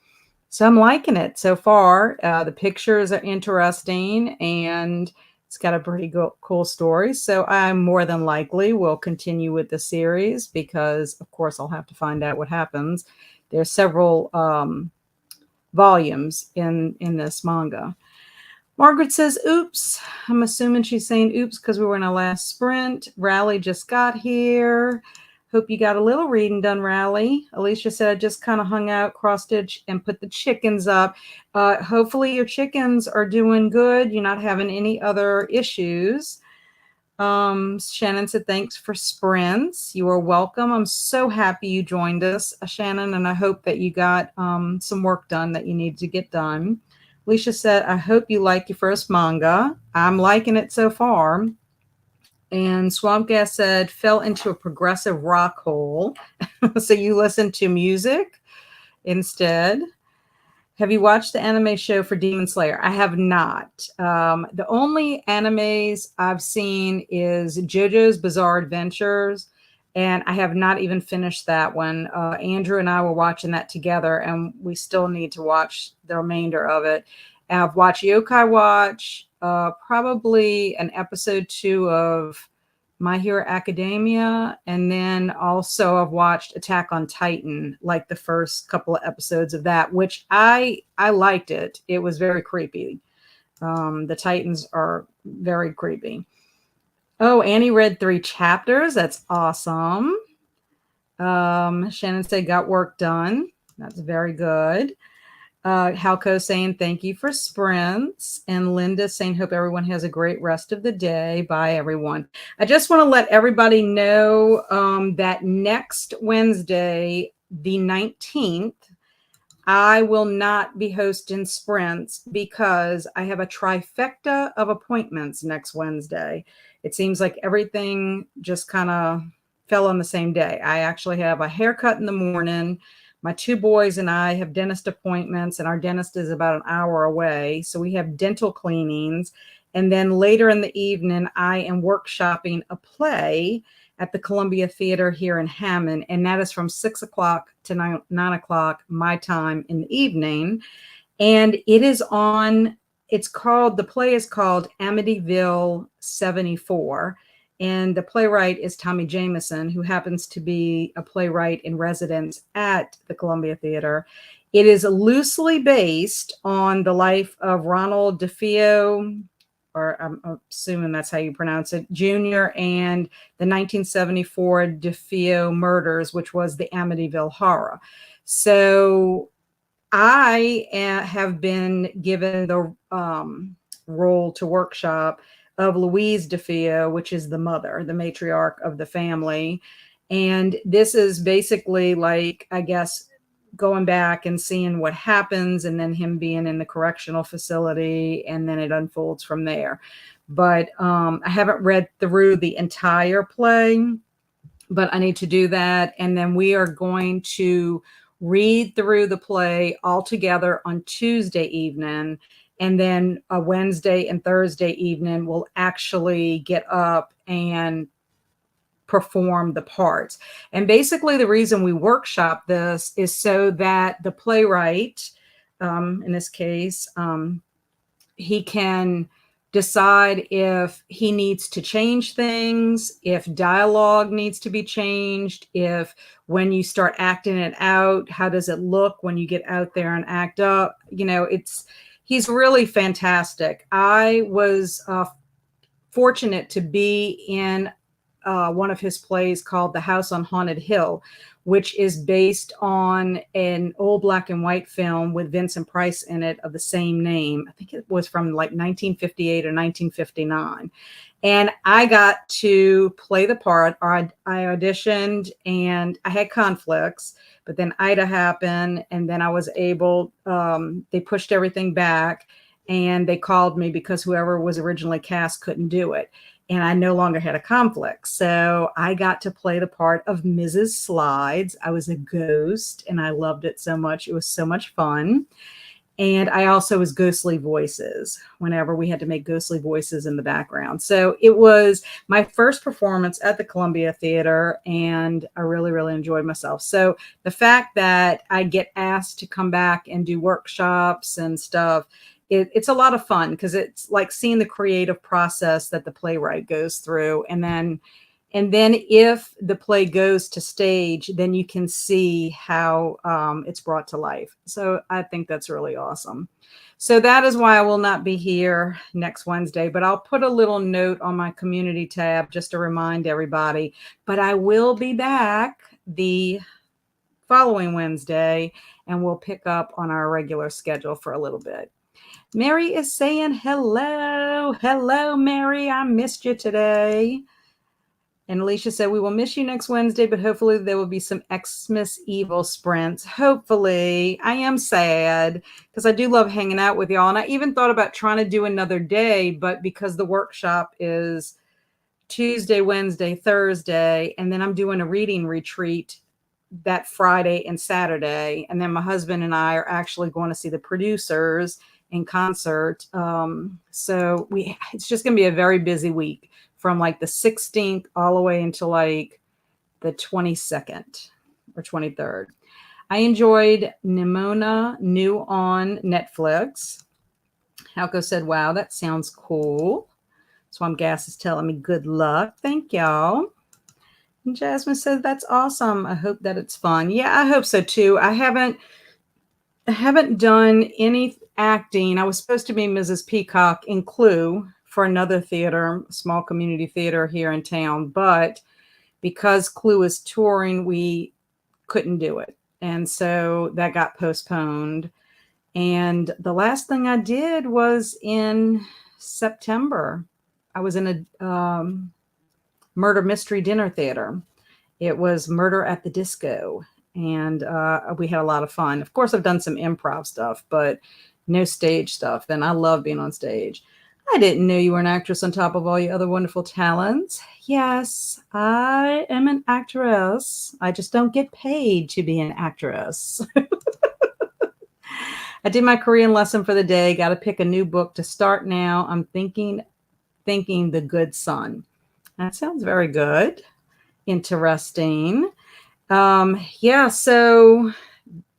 So I'm liking it so far. The pictures are interesting and it's got a pretty cool story. So I more than likely will continue with the series because, of course, I'll have to find out what happens. There's several volumes in this manga. Margaret says, oops. I'm assuming she's saying oops because we were in our last sprint. Rally just got here. Hope you got a little reading done, Rally. Alicia said, I just kind of hung out, cross-stitch, and put the chickens up. Hopefully your chickens are doing good. You're not having any other issues. Shannon said, thanks for sprints. You are welcome. I'm so happy you joined us, Shannon, and I hope that you got some work done that you need to get done. Alicia said, I hope you like your first manga. I'm liking it so far. And Swamp Gas said, fell into a progressive rock hole. So you listen to music instead. Have you watched the anime show for Demon Slayer? I have not. The only animes I've seen is JoJo's Bizarre Adventures, and I have not even finished that one. Andrew and I were watching that together, and we still need to watch the remainder of it. I've watched Yokai Watch, probably an episode 2 of My Hero Academia, and then also I've watched Attack on Titan, like the first couple of episodes of that, which I liked it. It was very creepy. The Titans are very creepy. Oh, Annie read 3 chapters. That's awesome. Shannon said got work done. That's very good. Halco saying thank you for sprints, and Linda saying hope everyone has a great rest of the day. Bye everyone. I just want to let everybody know that next Wednesday, the 19th, I will not be hosting sprints because I have a trifecta of appointments next Wednesday. It seems like everything just kind of fell on the same day. I actually have a haircut in the morning. My 2 boys and I have dentist appointments, and our dentist is about an hour away. So we have dental cleanings. And then later in the evening, I am workshopping a play at the Columbia Theater here in Hammond, and that is from 6 o'clock to 9 o'clock my time in the evening. And it is on, the play is called Amityville 74. And the playwright is Tommy Jameson, who happens to be a playwright in residence at the Columbia Theater. It is loosely based on the life of Ronald DeFeo, or I'm assuming that's how you pronounce it, Jr., and the 1974 DeFeo murders, which was the Amityville Horror. So I have been given the role to workshop of Louise DeFeo, which is the mother, the matriarch of the family. And this is basically like, I guess, going back and seeing what happens, and then him being in the correctional facility, and then it unfolds from there. But I haven't read through the entire play, but I need to do that. And then we are going to read through the play all together on Tuesday evening. And then a Wednesday and Thursday evening, we'll actually get up and perform the parts. And basically, the reason we workshop this is so that the playwright, in this case, he can decide if he needs to change things, if dialogue needs to be changed, if when you start acting it out, how does it look when you get out there and act up? He's really fantastic. I was fortunate to be in one of his plays called The House on Haunted Hill, which is based on an old black and white film with Vincent Price in it of the same name. I think it was from like 1958 or 1959. And I got to play the part. I auditioned and I had conflicts, but then Ida happened, and then I was able, they pushed everything back, and they called me because whoever was originally cast couldn't do it. And I no longer had a conflict. So I got to play the part of Mrs. Slides. I was a ghost, and I loved it so much. It was so much fun. And I also was ghostly voices whenever we had to make ghostly voices in the background. So it was my first performance at the Columbia Theater, and I really, really enjoyed myself. So the fact that I get asked to come back and do workshops and stuff, it's a lot of fun, because it's like seeing the creative process that the playwright goes through. And then if the play goes to stage, then you can see how it's brought to life. So I think that's really awesome. So that is why I will not be here next Wednesday, but I'll put a little note on my community tab just to remind everybody. But I will be back the following Wednesday, and we'll pick up on our regular schedule for a little bit. Mary is saying hello. Hello, Mary. I missed you today. And Alicia said, we will miss you next Wednesday, but hopefully there will be some Xmas Evil sprints. Hopefully. I am sad because I do love hanging out with y'all. And I even thought about trying to do another day, but because the workshop is Tuesday, Wednesday, Thursday, and then I'm doing a reading retreat that Friday and Saturday. And then my husband and I are actually going to see the producers in concert. So it's just going to be a very busy week from like the 16th all the way until like the 22nd or 23rd. I enjoyed Nimona new on Netflix. Halko said, wow, that sounds cool. Swamp Gas is telling me good luck. Thank y'all. And Jasmine says, that's awesome. I hope that it's fun. Yeah, I hope so too. I haven't done any acting. I was supposed to be Mrs. Peacock in Clue for another theater, small community theater here in town. But because Clue is touring, we couldn't do it. And so that got postponed. And the last thing I did was in September. I was in a murder mystery dinner theater. It was Murder at the Disco. And we had a lot of fun. Of course, I've done some improv stuff, but no stage stuff. And I love being on stage. I didn't know you were an actress on top of all your other wonderful talents. Yes, I am an actress. I just don't get paid to be an actress. I did my Korean lesson for the day. Got to pick a new book to start now. I'm thinking The Good Son. That sounds very good. Interesting. Yeah, so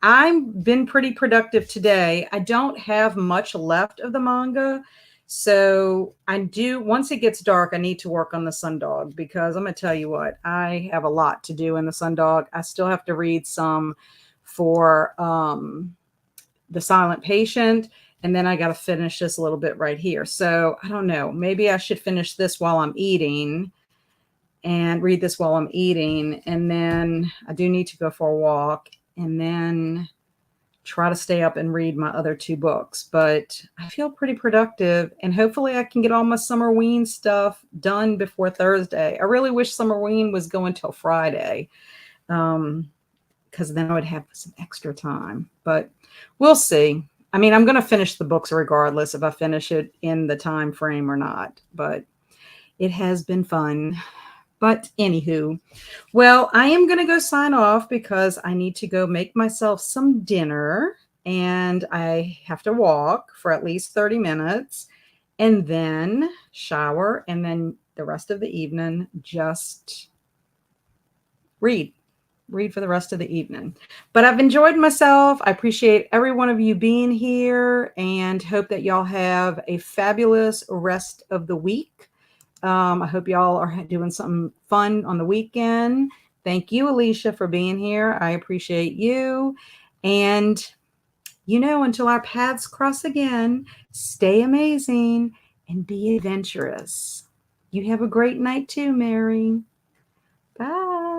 I've been pretty productive today. I don't have much left of the manga. So I do, once it gets dark, I need to work on the Sundog because I'm going to tell you what, I have a lot to do in the Sundog. I still have to read some for The Silent Patient. And then I got to finish this a little bit right here. So I don't know. Maybe I should finish this while I'm eating and read this while I'm eating. And then I do need to go for a walk and then try to stay up and read my other two books. But I feel pretty productive and hopefully I can get all my Summerween stuff done before Thursday. I really wish Summerween was going till Friday because then I would have some extra time. But we'll see. I mean, I'm going to finish the books regardless if I finish it in the time frame or not. But it has been fun. But anywho, well, I am going to go sign off because I need to go make myself some dinner and I have to walk for at least 30 minutes and then shower and then the rest of the evening just read for the rest of the evening. But I've enjoyed myself. I appreciate every one of you being here and hope that y'all have a fabulous rest of the week. I hope y'all are doing something fun on the weekend. Thank you, Alicia, for being here. I appreciate you. And, until our paths cross again, stay amazing and be adventurous. You have a great night too, Mary. Bye.